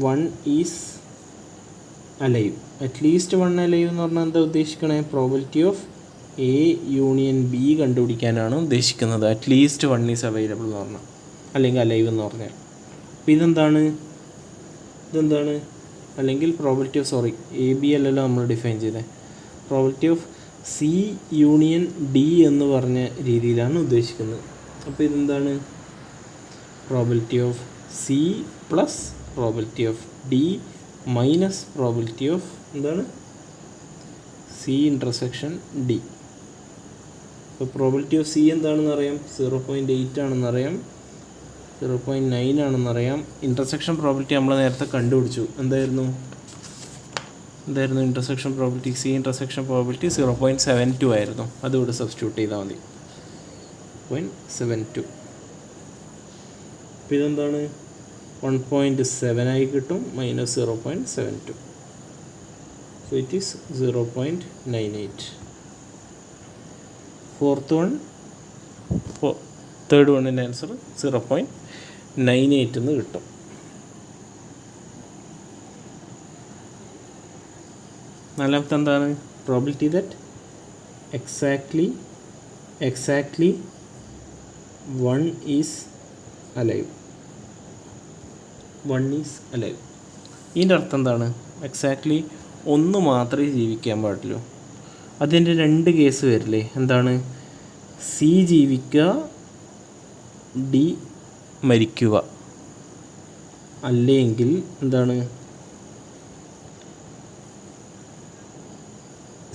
one is alive. At least one alive എന്ന് പറഞ്ഞാൽ എന്താ ഉദ്ദേശിക്കണേ, probability of A union B കണ്ടുപിടിക്കാനാണ് ഉദ്ദേശിക്കുന്നത്. അറ്റ്ലീസ്റ്റ് വൺ ഈസ് അവൈലബിൾ എന്ന് പറഞ്ഞാൽ, അല്ലെങ്കിൽ അലൈവ് എന്ന് പറഞ്ഞാൽ. അപ്പോൾ ഇതെന്താണ്, അല്ലെങ്കിൽ പ്രോബിലിറ്റി ഓഫ് എ ബി അല്ലല്ലോ നമ്മൾ ഡിഫൈൻ ചെയ്തത്, probability of C union D എന്ന് പറഞ്ഞ രീതിയിലാണ് ഉദ്ദേശിക്കുന്നത്. അപ്പോൾ ഇതെന്താണ്, probability of C plus probability of D minus probability of എന്താണ്, സി ഇൻ്റർസെക്ഷൻ ഡി. അപ്പോൾ പ്രോബിലിറ്റി ഓഫ് സി എന്താണെന്ന് അറിയാം, 0.8 ആണെന്നറിയാം, 0.9 ആണെന്നറിയാം. ഇൻ്റർസെക്ഷൻ പ്രോബിലിറ്റി നമ്മൾ നേരത്തെ കണ്ടുപിടിച്ചു. എന്തായിരുന്നു intersection probability, C intersection probability 0.72 ആയിരുന്നു. അതുകൂടെ സബ്സ്റ്റിറ്റ്യൂട്ട് ചെയ്താൽ മതി, 0.72. അപ്പോൾ ഇതെന്താണ്, 1.7 ആയി കിട്ടും, minus 0.72. So it is 0.98. Third വണ്ണിൻ്റെ ആൻസർ 0.98 എന്ന് കിട്ടും. നാലാമത്തെ എന്താണ്, probability that exactly 1 is alive. ഇതിൻ്റെ അർത്ഥം എന്താണ്, എക്സാക്ട്ലി ഒന്ന് മാത്രമേ ജീവിക്കാൻ പാടുള്ളൂ. അതിൻ്റെ 2 കേസ് വരില്ലേ? എന്താണ്? സി ജീവിക്കുക, ഡി മരിക്കുക. അല്ലെങ്കിൽ എന്താണ്?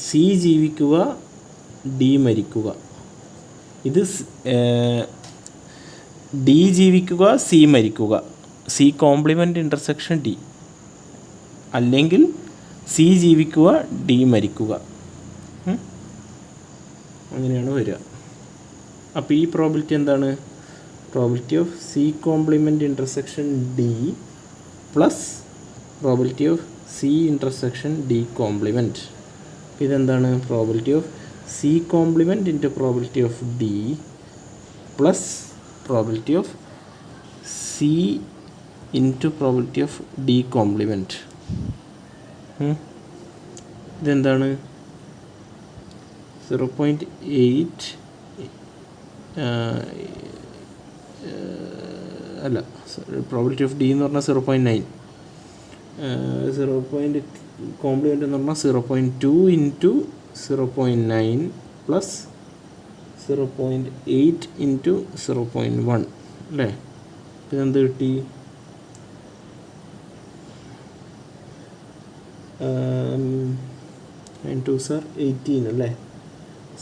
സി ജീവിക്കുക, ഡി മരിക്കുക. ഇത് ഡി ജീവിക്കുക, സി മരിക്കുക. C complement intersection D. അല്ലെങ്കിൽ സി ജീവിക്കുക, ഡി മരിക്കുക. അങ്ങനെയാണ് വരിക. അപ്പോൾ ഈ പ്രോബിലിറ്റി എന്താണ്? Probability of C complement intersection D plus probability of C intersection D complement. ഇതെന്താണ്? Probability of C complement into probability of D plus probability of C into probability of D complement. ഇതെന്താണ്? 0.8 അല്ല, probability of D എന്ന് പറഞ്ഞാൽ 0.9. 0. Compliment എന്ന് പറഞ്ഞാൽ 0.2 into 0.9 plus 0.8 into 0.1 അല്ലേ? ഇതെന്ത് കിട്ടി? 9 2 സാർ 18 അല്ലേ?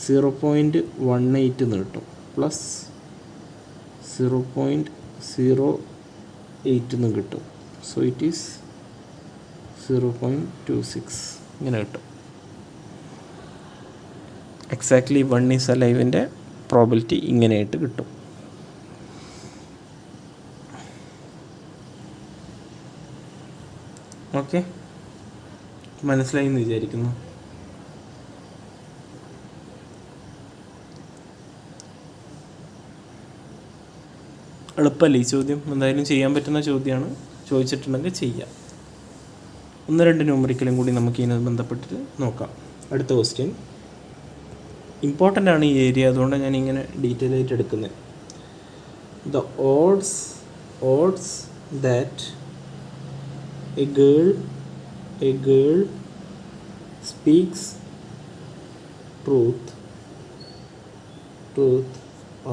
0.18 എന്ന് കിട്ടും പ്ലസ് 0.08 എന്ന് കിട്ടും. സോ ഇറ്റ് ഈസ് 0.26 ഇങ്ങനെ കിട്ടും. എക്സാക്ട്ലി 1 ഈസ് അലൈവിൻ്റെ പ്രോബിലിറ്റി ഇങ്ങനെയായിട്ട് കിട്ടും. ഓക്കെ, മനസ്സിലായി എന്ന് വിചാരിക്കുന്നു. എളുപ്പമല്ലേ ഈ ചോദ്യം? എന്തായാലും ചെയ്യാൻ പറ്റുന്ന ചോദ്യമാണ്. ചോദിച്ചിട്ടുണ്ടെങ്കിൽ ചെയ്യാം. 1-2 ന്യൂമറിക്കലും കൂടി നമുക്ക് ഇതിനെ ബന്ധപ്പെട്ടിട്ട് നോക്കാം. അടുത്ത ക്വസ്റ്റ്യൻ ഇമ്പോർട്ടൻ്റ് ആണ് ഈ ഏരിയ, അതുകൊണ്ടാണ് ഞാൻ ഇങ്ങനെ ഡീറ്റെയിൽ ആയിട്ട് എടുക്കുന്നത്. The odds that a girl speaks truth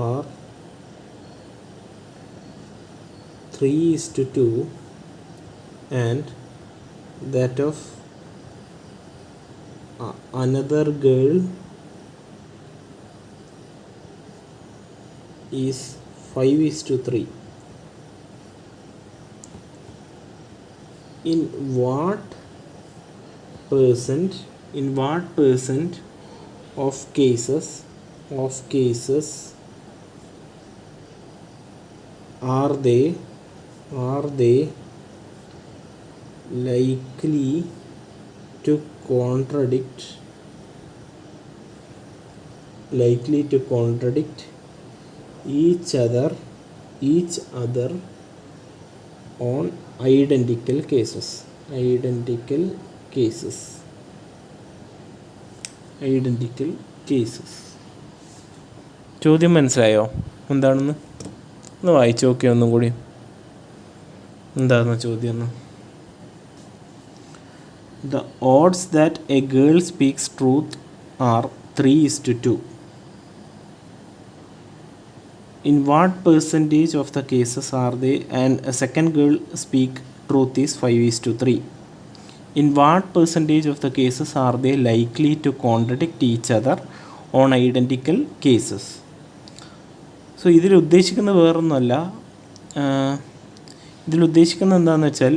are 3:2 and that of another girl is 5:3. In what percent of cases are they likely to contradict each other on identical cases. ചോദ്യം മനസ്സിലായോ എന്താണെന്ന്? ഒന്ന് വായിച്ചു നോക്കിയോ ഒന്നും കൂടി. എന്താണെന്ന് ചോദ്യം ഒന്ന്? The odds that a girl speaks truth are 3:2. In what percentage of the cases are they and a second girl speak truth is 5:3? In what percentage of the cases are they likely to contradict each other on identical cases? So ഇതിൽ ഉദ്ദേശിക്കുന്നത് വേറൊന്നുമല്ല. ഇതിലുദ്ദേശിക്കുന്നത് എന്താണെന്ന് വെച്ചാൽ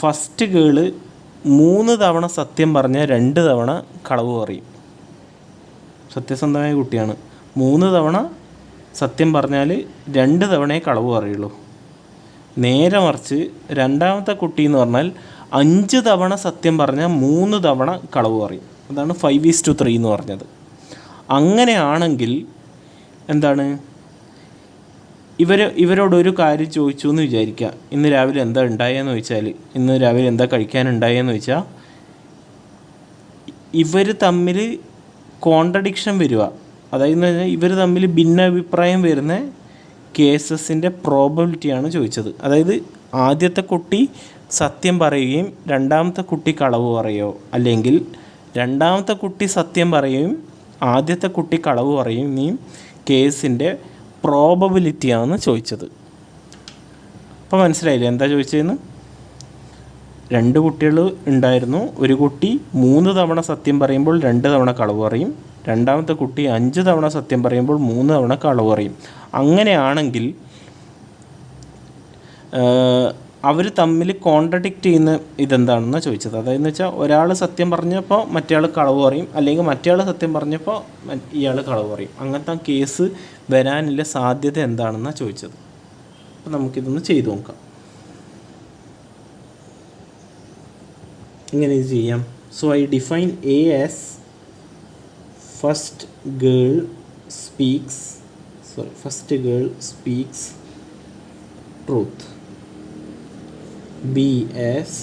first girl 3 തവണ സത്യം പറഞ്ഞാൽ 2 തവണ കളവ് പറയും. സത്യസന്ധമായ കുട്ടിയാണ്. 3 തവണ സത്യം പറഞ്ഞാൽ 2 തവണയേ കളവ് പറയുള്ളൂ. നേരെ മറിച്ച് രണ്ടാമത്തെ കുട്ടി എന്ന് പറഞ്ഞാൽ 5 തവണ സത്യം പറഞ്ഞാൽ 3 തവണ കളവ് പറയും. അതാണ് 5:3 എന്ന് പറഞ്ഞത്. അങ്ങനെയാണെങ്കിൽ എന്താണ്? ഇവരോടൊരു കാര്യം ചോദിച്ചു എന്ന് വിചാരിക്കുക. ഇന്ന് രാവിലെ എന്താ ഉണ്ടായെന്ന് ചോദിച്ചാൽ, ഇന്ന് രാവിലെ എന്താ കഴിക്കാനുണ്ടായെന്ന് ചോദിച്ചാൽ, ഇവർ തമ്മിൽ കോൺട്രഡിക്ഷൻ വരിക, അതായത് ഇവർ തമ്മിൽ ഭിന്നാഭിപ്രായം വരുന്ന കേസസിൻ്റെ പ്രോബബിലിറ്റിയാണ് ചോദിച്ചത്. അതായത് ആദ്യത്തെ കുട്ടി സത്യം പറയുകയും രണ്ടാമത്തെ കുട്ടി കളവ് പറയുകയോ, അല്ലെങ്കിൽ രണ്ടാമത്തെ കുട്ടി സത്യം പറയും, ആദ്യത്തെ കുട്ടി കളവ് പറയും. ഈ കേസിൻ്റെ പ്രോബബിലിറ്റിയാണ് ചോദിച്ചത്. അപ്പോൾ മനസ്സിലായില്ലേ എന്താ ചോദിച്ചതെന്ന്? 2 കുട്ടികൾ ഉണ്ടായിരുന്നു. ഒരു കുട്ടി 3 തവണ സത്യം പറയുമ്പോൾ 2 തവണ കളവ് പറയും. രണ്ടാമത്തെ കുട്ടി 5 തവണ സത്യം പറയുമ്പോൾ 3 തവണ കളവ് പറയും. അങ്ങനെയാണെങ്കിൽ അവർ തമ്മിൽ കോൺട്രഡിക്റ്റ് ചെയ്യുന്ന ഇതെന്താണെന്ന് ചോദിച്ചത്. അതായത് വെച്ചാൽ ഒരാൾ സത്യം പറഞ്ഞപ്പോൾ മറ്റേയാൾ കളവ് പറയും, അല്ലെങ്കിൽ മറ്റേയാൾ സത്യം പറഞ്ഞപ്പോൾ ഇയാൾ കളവ് പറയും. അങ്ങനത്തെ കേസ് വരാനുള്ള സാധ്യത എന്താണെന്നാണ് ചോദിച്ചത്. അപ്പോൾ നമുക്കിതൊന്ന് ചെയ്തു നോക്കാം. ഇങ്ങനെ ഇത് ചെയ്യാം. So I define A as first girl speaks truth, B as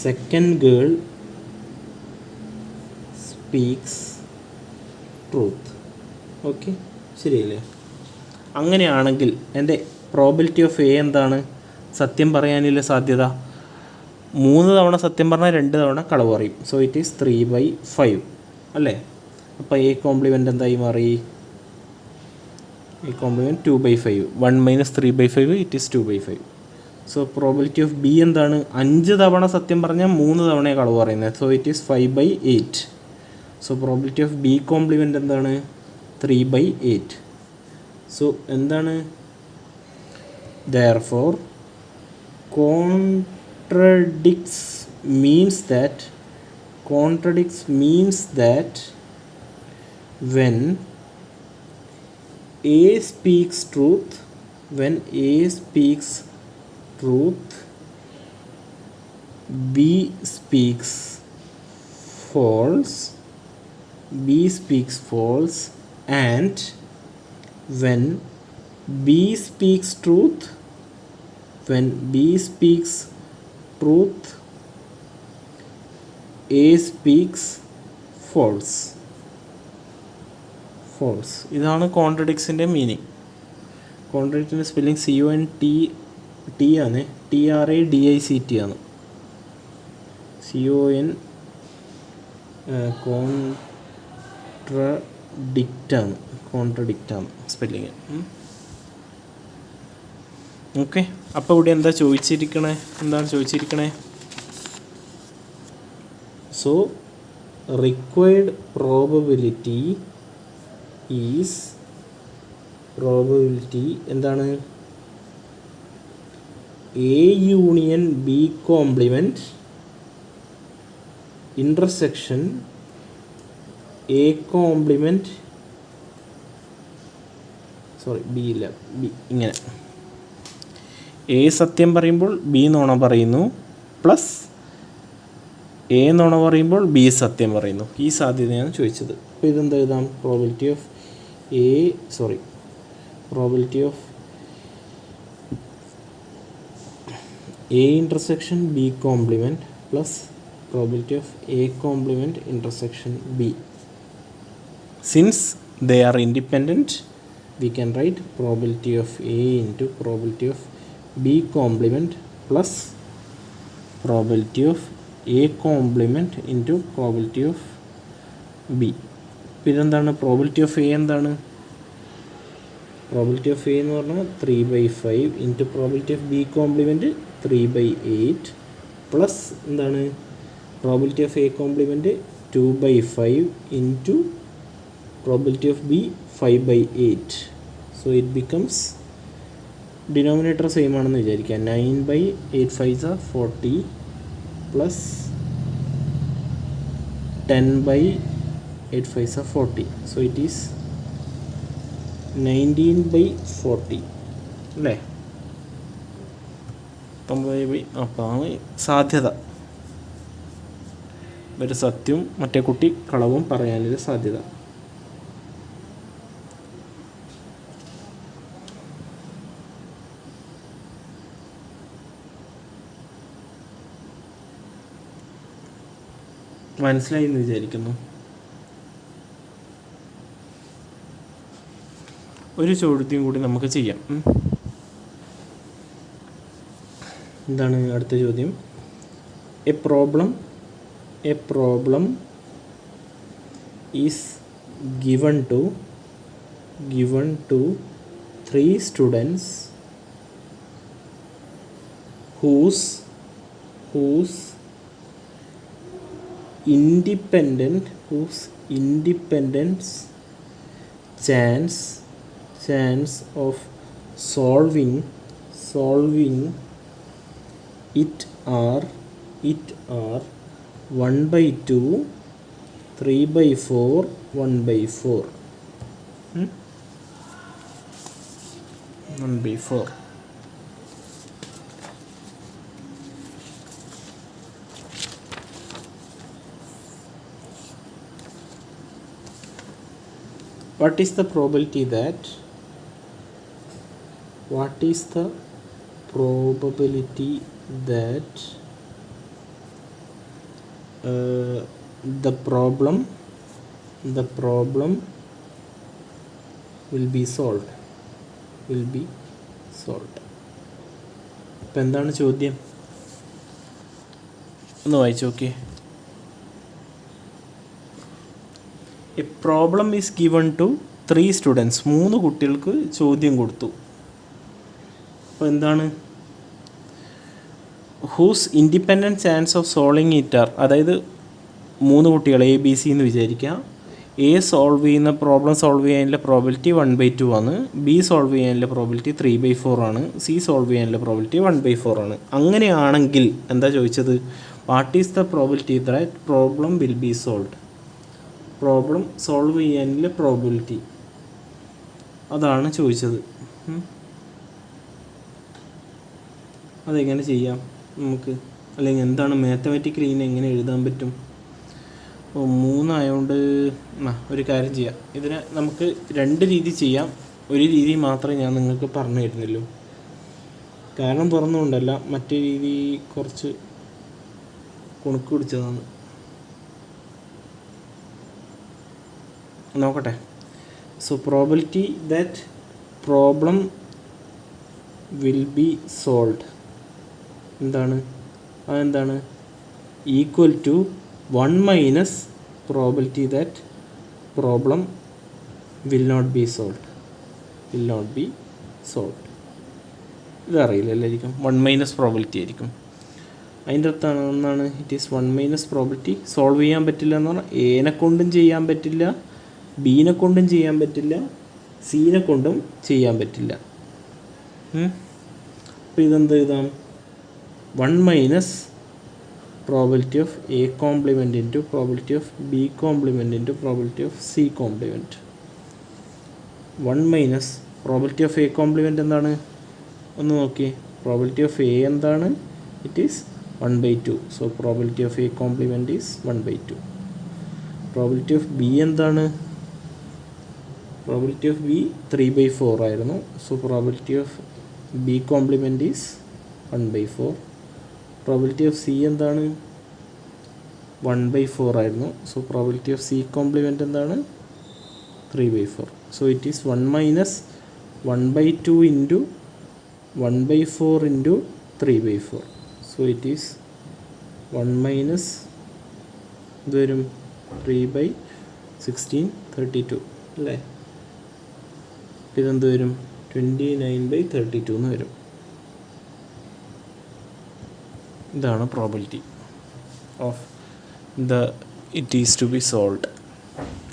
second girl speaks truth. Okay, ശരിയല്ലേ? അങ്ങനെയാണെങ്കിൽ എൻ്റെ പ്രോബിലിറ്റി ഓഫ് എ എന്താണ്? സത്യം പറയാനുള്ള സാധ്യത 3 തവണ സത്യം പറഞ്ഞാൽ 2 തവണ കളവ് പറയും. സോ ഇറ്റ് ഈസ് 3/5 അല്ലേ? അപ്പോൾ എ കോംപ്ലിമെൻ്റ് എന്തായി മാറി? A complement 2/5. 1 - 3/5 it is 2/5. So probability of B എന്താണ്? 5 തവണ സത്യം പറഞ്ഞാൽ 3 തവണ കളവ് പറയുന്നത്. So it is 5/8. So probability of B compliment എന്താണ്? 3/8. സോ എന്താണ്? Therefore contradicts means that when A speaks truth, B speaks false, and when B speaks truth, A speaks false. ഇതാണ് കോൺട്രഡിക്സിൻ്റെ മീനിങ്. കോൺട്രഡിക്റ്റിൻ്റെ സ്പെല്ലിംഗ് CONT ആണ്, TRADICT ആണ്. കോൺട്രഡിക്റ്റാണ് spelling. Okay, അപ്പോൾ ഇവിടെ എന്താണ് ചോദിച്ചിരിക്കണേ? So required probability എന്താണ്? A union B compliment intersection A compliment B ഇങ്ങനെ. A സത്യം പറയുമ്പോൾ ബി നുണ പറയുന്നു, പ്ലസ് എ നുണ പറയുമ്പോൾ ബി സത്യം പറയുന്നു. ഈ സാധ്യതയാണ് ചോദിച്ചത്. അപ്പോൾ ഇതെന്താ എഴുതാം? Probability of A intersection B complement plus probability of A complement intersection B. Since they are independent, we can write probability of A into probability of B complement plus probability of A complement into probability of B. പിന്നെ എന്താണ് probability of A? എന്താണ് probability of A എന്ന് പറഞ്ഞാൽ 3/5 into probability of B complement 3/8 plus എന്താണ് probability of A complement 2/5 into probability of B 5/8. So it becomes, denominator same ആണെന്ന് വിചാരിക്കുക, 9/8 5 40 plus 10/8 5 40. So it is 19/40 അല്ലേ? 9/. അപ്പോൾ സാധ്യത ഒരു സത്യവും മറ്റേ കുട്ടി കളവും പറയാനൊരു സാധ്യത. മനസ്സിലായി എന്ന് വിചാരിക്കുന്നു. ഒരു ചോദ്യം കൂടി നമുക്ക് ചെയ്യാം. എന്താണ് അടുത്ത ചോദ്യം? A problem a problem is given to 3 students whose independence chance of solving it are 1/2, 3/4, 1/4. 1/4. What is the probability that the problem will be solved? ഇപ്പം എന്താണ് ചോദ്യം? ഒന്ന് വായിച്ചു നോക്കിയേ. A problem is given to 3 students. 3 കുട്ടികൾക്ക് ചോദ്യം കൊടുത്തു. അപ്പോൾ എന്താണ്? Whose independent chance of solving it are, അതായത് 3 കുട്ടികൾ എ ബി സി എന്ന് വിചാരിക്കുക. എ സോൾവ് ചെയ്യുന്ന പ്രോബ്ലം സോൾവ് ചെയ്യാനുള്ള പ്രോബിലിറ്റി 1/2 ആണ്, ബി സോൾവ് ചെയ്യാനുള്ള പ്രോബിലിറ്റി 3/4 ആണ്, സി സോൾവ് ചെയ്യാനുള്ള പ്രോബിലിറ്റി 1/4 ആണ്. അങ്ങനെയാണെങ്കിൽ എന്താ ചോദിച്ചത്? What is the probability that problem will be solved? Problem solve ചെയ്യാനുള്ള പ്രോബിലിറ്റി, അതാണ് ചോദിച്ചത്. അതെങ്ങനെ ചെയ്യാം നമുക്ക്? അല്ലെങ്കിൽ എന്താണ് മാത്തമാറ്റിക്കലി ഇതിനെ എങ്ങനെ എഴുതാൻ പറ്റും? 3 ആയതുകൊണ്ട് ഒരു കാര്യം ചെയ്യാം. ഇതിനെ നമുക്ക് 2 രീതി ചെയ്യാം. ഒരു രീതി മാത്രമേ ഞാൻ നിങ്ങൾക്ക് പറഞ്ഞു തരുന്നുള്ളൂ. കാരണം തുറന്നുകൊണ്ടല്ല, മറ്റേ രീതി കുറച്ച് കുണുക്ക് പിടിച്ചതാണ്. നോക്കട്ടെ. So probability that problem will be solved അതെന്താണ്? Equal to 1 minus probability that problem will not be solved. ഇതറിയില്ല എല്ലായിരിക്കും. 1 മൈനസ് പ്രോബിലിറ്റി ആയിരിക്കും. അതിൻ്റെ അർത്ഥമാണ് ഒന്നാണ്. It is 1 minus probability. Solve ചെയ്യാൻ പറ്റില്ല എന്ന് പറഞ്ഞാൽ എനെ കൊണ്ടും ചെയ്യാൻ പറ്റില്ല, ബീനെ കൊണ്ടും ചെയ്യാൻ പറ്റില്ല, സീനെ കൊണ്ടും ചെയ്യാൻ പറ്റില്ല. അപ്പോൾ ഇതെന്ത് എഴുതാം? 1 minus probability of A complement into probability of B compliment into probability of C compliment. 1 minus probability of A compliment എന്താണ്? ഒന്ന് നോക്കിയേ. പ്രോബിലിറ്റി ഓഫ് എ എന്താണ്? It is 1/2. So probability of A compliment is 1/2. Probability of B എന്താണ്? Probability of B 3/4 ആയിരുന്നു. So probability of B compliment is 1/4. Probability of C എന്താണ്? 1/4 ആയിരുന്നു. So probability of C compliment എന്താണ്? 3/4. So it is 1 minus 1/2 into 1/4 into 3/4. So it is 1 minus ഇത് വരും 3/16, 32 അല്ലേ? ഇതെന്ത് വരും? 29/32 എന്ന് വരും. ഇതാണ് probability of it is to be solved.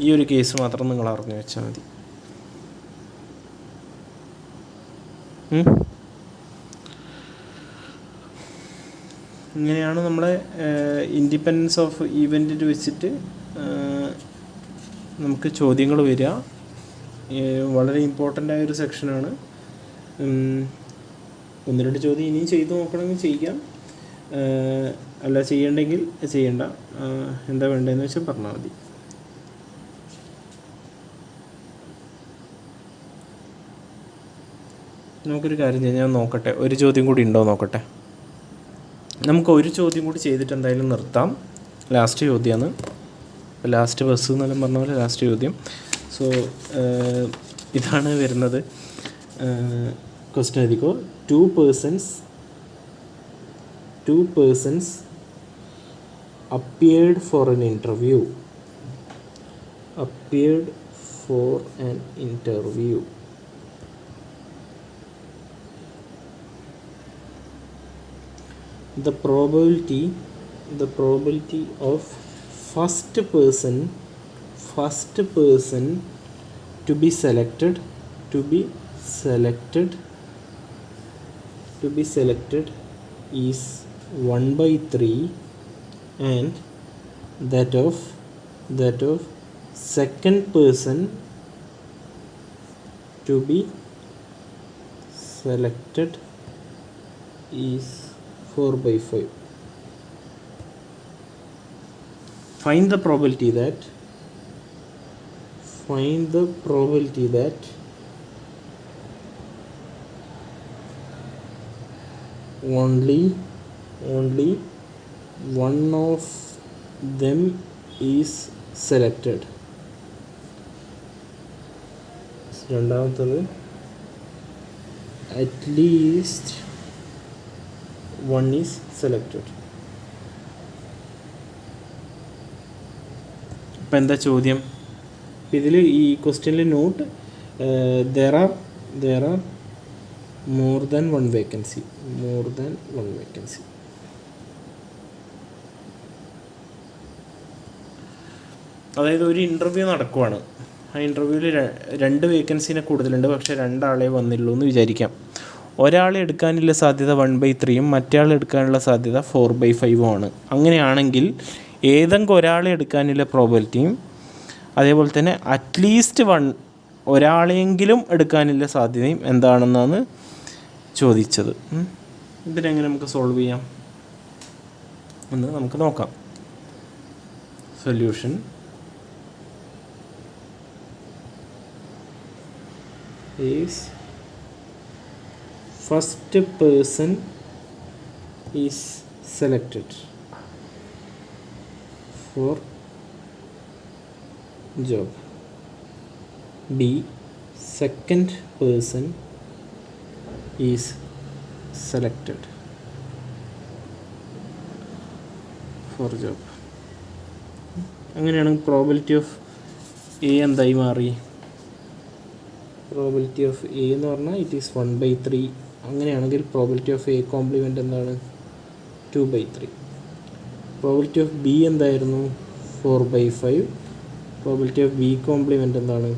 ഈ ഒരു കേസ് മാത്രം നിങ്ങൾ അറിഞ്ഞു വെച്ചാൽ മതി. ഇങ്ങനെയാണ് നമ്മളെ ഇൻഡിപെൻഡൻസ് ഓഫ് ഈവൻറ്റിൽ വെച്ചിട്ട് നമുക്ക് ചോദ്യങ്ങൾ വരിക. വളരെ ഇമ്പോർട്ടൻ്റ് ആയൊരു സെക്ഷനാണ്. 1-2 ചോദ്യം ഇനിയും ചെയ്ത് നോക്കണമെങ്കിൽ ചെയ്യാം, അല്ല ചെയ്യണ്ടെങ്കിൽ ചെയ്യണ്ട. എന്താ വേണ്ടതെന്ന് വെച്ചാൽ പറഞ്ഞാൽ മതി. നമുക്കൊരു കാര്യം ചെയ്യാം. ഞാൻ നോക്കട്ടെ, ഒരു ചോദ്യം കൂടി ഉണ്ടോ നോക്കട്ടെ. നമുക്ക് ഒരു ചോദ്യം കൂടി ചെയ്തിട്ട് എന്തായാലും നിർത്താം. ലാസ്റ്റ് ചോദ്യമാണ്. ലാസ്റ്റ് ബസ് എന്നെല്ലാം പറഞ്ഞ പോലെ ലാസ്റ്റ് ചോദ്യം. സോ ഇതാണ് വരുന്നത്. ക്വസ്റ്റ്യൻ എഴുതിക്കോ. Two persons appeared for an interview. Appeared for an interview. The probability of first person to be selected is 1/3, and that of second person to be selected is 4/5. Find the probability that only one of them is selected. രണ്ടാമത്തത് at least one is selected. ഇപ്പം എന്താ ചോദ്യം? ഇതിൽ ഈ ക്വസ്റ്റ്യനിൽ not there are more than one vacancy. അതായത് ഒരു interview നടക്കുവാണ്. ആ ഇൻ്റർവ്യൂവിൽ 2 വേക്കൻസിനെ കൂടുതലുണ്ട്, പക്ഷേ 2 ആളെ വന്നുള്ളൂ എന്ന് വിചാരിക്കാം. ഒരാളെ എടുക്കാനുള്ള സാധ്യത 1/3 മറ്റേ എടുക്കാനുള്ള സാധ്യത 4/5 ആണ്. അങ്ങനെയാണെങ്കിൽ ഏതെങ്കിലും ഒരാളെ എടുക്കാനുള്ള പ്രോബബിലിറ്റിയും അതേപോലെ തന്നെ അറ്റ്ലീസ്റ്റ് ഒരാളെങ്കിലും എടുക്കാനുള്ള സാധ്യതയും എന്താണെന്നാണ് ചോദിച്ചത്. ഇതിനെങ്ങനെ നമുക്ക് സോൾവ് ചെയ്യാം എന്ന് നമുക്ക് നോക്കാം. Solution is first person is selected for job. B, second person is selected for job. അങ്ങനെയാണെങ്കിൽ പ്രോബിലിറ്റി ഓഫ് എ എന്തായി മാറി? പ്രോബിലിറ്റി ഓഫ് എ എന്ന് പറഞ്ഞാൽ ഇറ്റ് ഈസ് 1/3. അങ്ങനെയാണെങ്കിൽ പ്രോബിലിറ്റി ഓഫ് എ കോംപ്ലിമെൻ്റ് എന്താണ്? 2/3. പ്രോബിലിറ്റി ഓഫ് ബി എന്തായിരുന്നു? 4/5. പ്രോബിലിറ്റി ഓഫ് ബി കോംപ്ലിമെൻ്റ് എന്താണ്?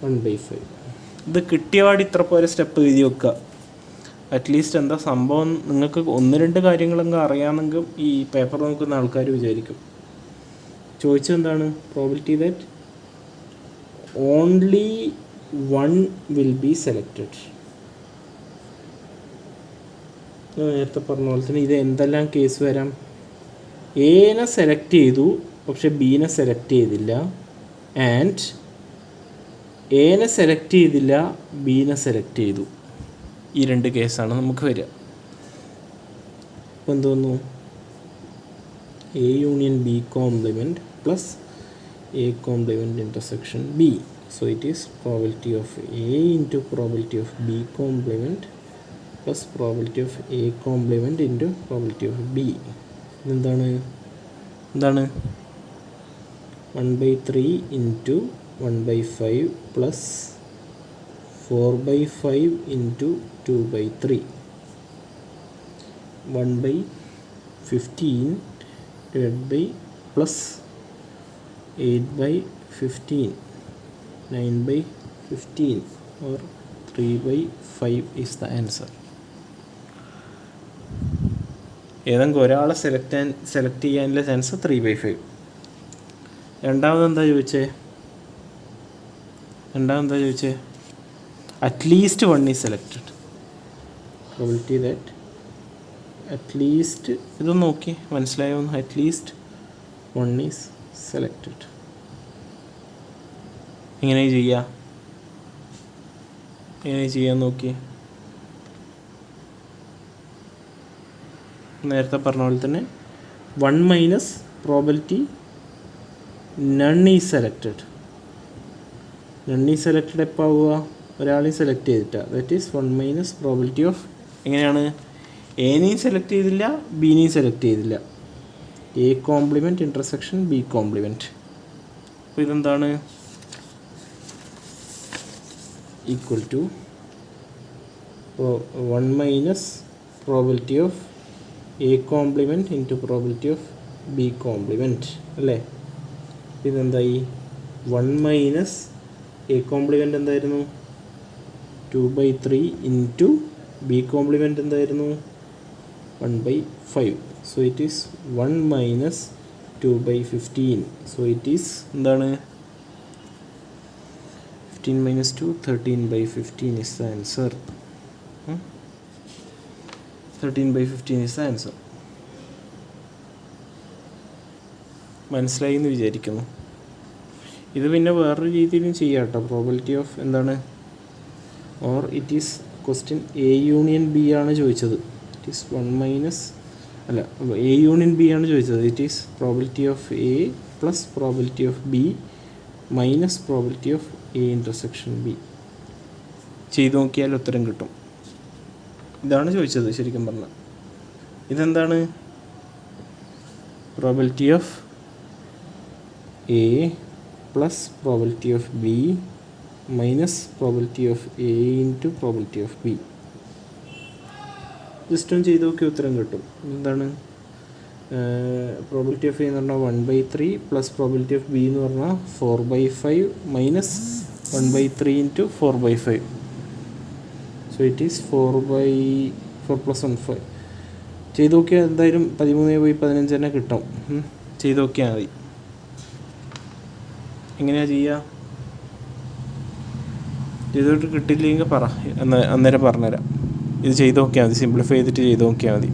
1/5. ഇത് കിട്ടിയപാട് ഇത്ര പോലെ സ്റ്റെപ്പ് എഴുതി വെക്കുക. അറ്റ്ലീസ്റ്റ് എന്താ സംഭവം നിങ്ങൾക്ക് 1-2 കാര്യങ്ങളെങ്കിലും അറിയാമെങ്കിൽ ഈ പേപ്പർ നോക്കുന്ന ആൾക്കാർ വിചാരിക്കും. ചോദിച്ചത് എന്താണ്? Probability that only one will be selected. നേരത്തെ പറഞ്ഞ പോലെ തന്നെ ഇത് എന്തെല്ലാം കേസ് വരാം? എനെ സെലക്ട് ചെയ്തു പക്ഷെ ബീനെ സെലക്ട് ചെയ്തില്ല, ആൻഡ് എനെ സെലക്ട് ചെയ്തില്ല ബീനെ സെലക്ട് ചെയ്തു. ഈ 2 കേസാണ് നമുക്ക് വരിക. അപ്പോൾ എന്തോന്നു? A union B complement plus A complement intersection B. So it is probability of A into probability of B complement plus probability of A complement into probability of B. എന്താണ് 1/3 into 1/5 plus 4/5 into 2/3. 1/15 divided by plus 8/15. 9/15 or 3/5 is the answer. ഏതെങ്കിലും ഒരാളെ select ചെയ്യാനുള്ള chance 3/5. രണ്ടാമതെന്താ ചോദിച്ചേ? At least one is selected. Probability that at least, ഇതൊന്ന് നോക്കി മനസ്സിലായോ? At least one is selected. എങ്ങനെ ചെയ്യാൻ നോക്കി. നേരത്തെ പറഞ്ഞ പോലെ തന്നെ 1 minus probability none is selected. എപ്പോൾ ആവുക? ഒരാളെയും സെലക്ട് ചെയ്തിട്ടാണ്. That is 1 minus probability of, എങ്ങനെയാണ്? എനെയും സെലക്ട് ചെയ്തില്ല ബീനെയും സെലക്ട് ചെയ്തില്ല. A complement intersection B complement. അപ്പോൾ ഇതെന്താണ്? Equal to 1 minus probability of A complement into probability of B complement അല്ലേ? ഇതെന്തായി? 1 മൈനസ് എ കോംപ്ലിമെൻറ്റ് എന്തായിരുന്നു? 2/3 ഇൻറ്റു ബി കോംപ്ലിമെൻറ്റ് എന്തായിരുന്നു? 1/5. So it is 1 minus 2/15. So it is എന്താണ്? 15 minus 2, 13/15 is the answer. 13/15 is the answer. മനസ്സിലായി എന്ന് വിചാരിക്കുന്നു. ഇത് പിന്നെ വേറൊരു രീതിയിലും ചെയ്യാം കേട്ടോ. പ്രോബിലിറ്റി ഓഫ് എന്താണ്? Or it is question A union B ആണ് ചോദിച്ചത്. It is 1 minus A union B ആണ് ചോദിച്ചത്. It is probability of A plus probability of B minus probability of A intersection B. ചെയ്ത് നോക്കിയാൽ ഉത്തരം കിട്ടും. ഇതാണ് ചോദിച്ചത് ശരിക്കും പറഞ്ഞാൽ. ഇതെന്താണ്? Probability of A plus probability of B minus probability of A into probability of B. Just ഒന്ന് ചെയ്ത് നോക്കിയാൽ ഉത്തരം കിട്ടും. എന്താണ്? പ്രോബിലിറ്റി ഓഫ് എ എന്ന് പറഞ്ഞാൽ 1/3 പ്ലസ് പ്രോബിലിറ്റി ഓഫ് ബി എന്ന് പറഞ്ഞാൽ 4/5 minus 1/3 into 4/5. So it is 4 plus 1 5. ചെയ്ത് നോക്കിയാൽ എന്തായാലും 13/15 തന്നെ കിട്ടും. ചെയ്ത് നോക്കിയാൽ മതി. എങ്ങനെയാണ് ചെയ്യുക? ചെയ്തിട്ട് കിട്ടിയില്ലെങ്കിൽ പറ, അന്നേരം പറഞ്ഞുതരാം. ഇത് ചെയ്ത് നോക്കിയാൽ മതി. സിംപ്ലിഫൈ ചെയ്തിട്ട് ചെയ്ത് നോക്കിയാൽ മതി.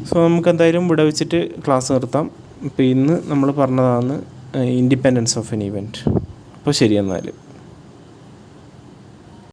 സോ നമുക്ക് എന്തായാലും ഇവിടെ വെച്ചിട്ട് ക്ലാസ് നിർത്താം. ഇപ്പോൾ ഇന്ന് നമ്മൾ പറഞ്ഞതാണ് ഇൻഡിപെൻഡൻസ് ഓഫ് എൻ ഇവൻറ്റ്. അപ്പോൾ ശരി എന്നാൽ.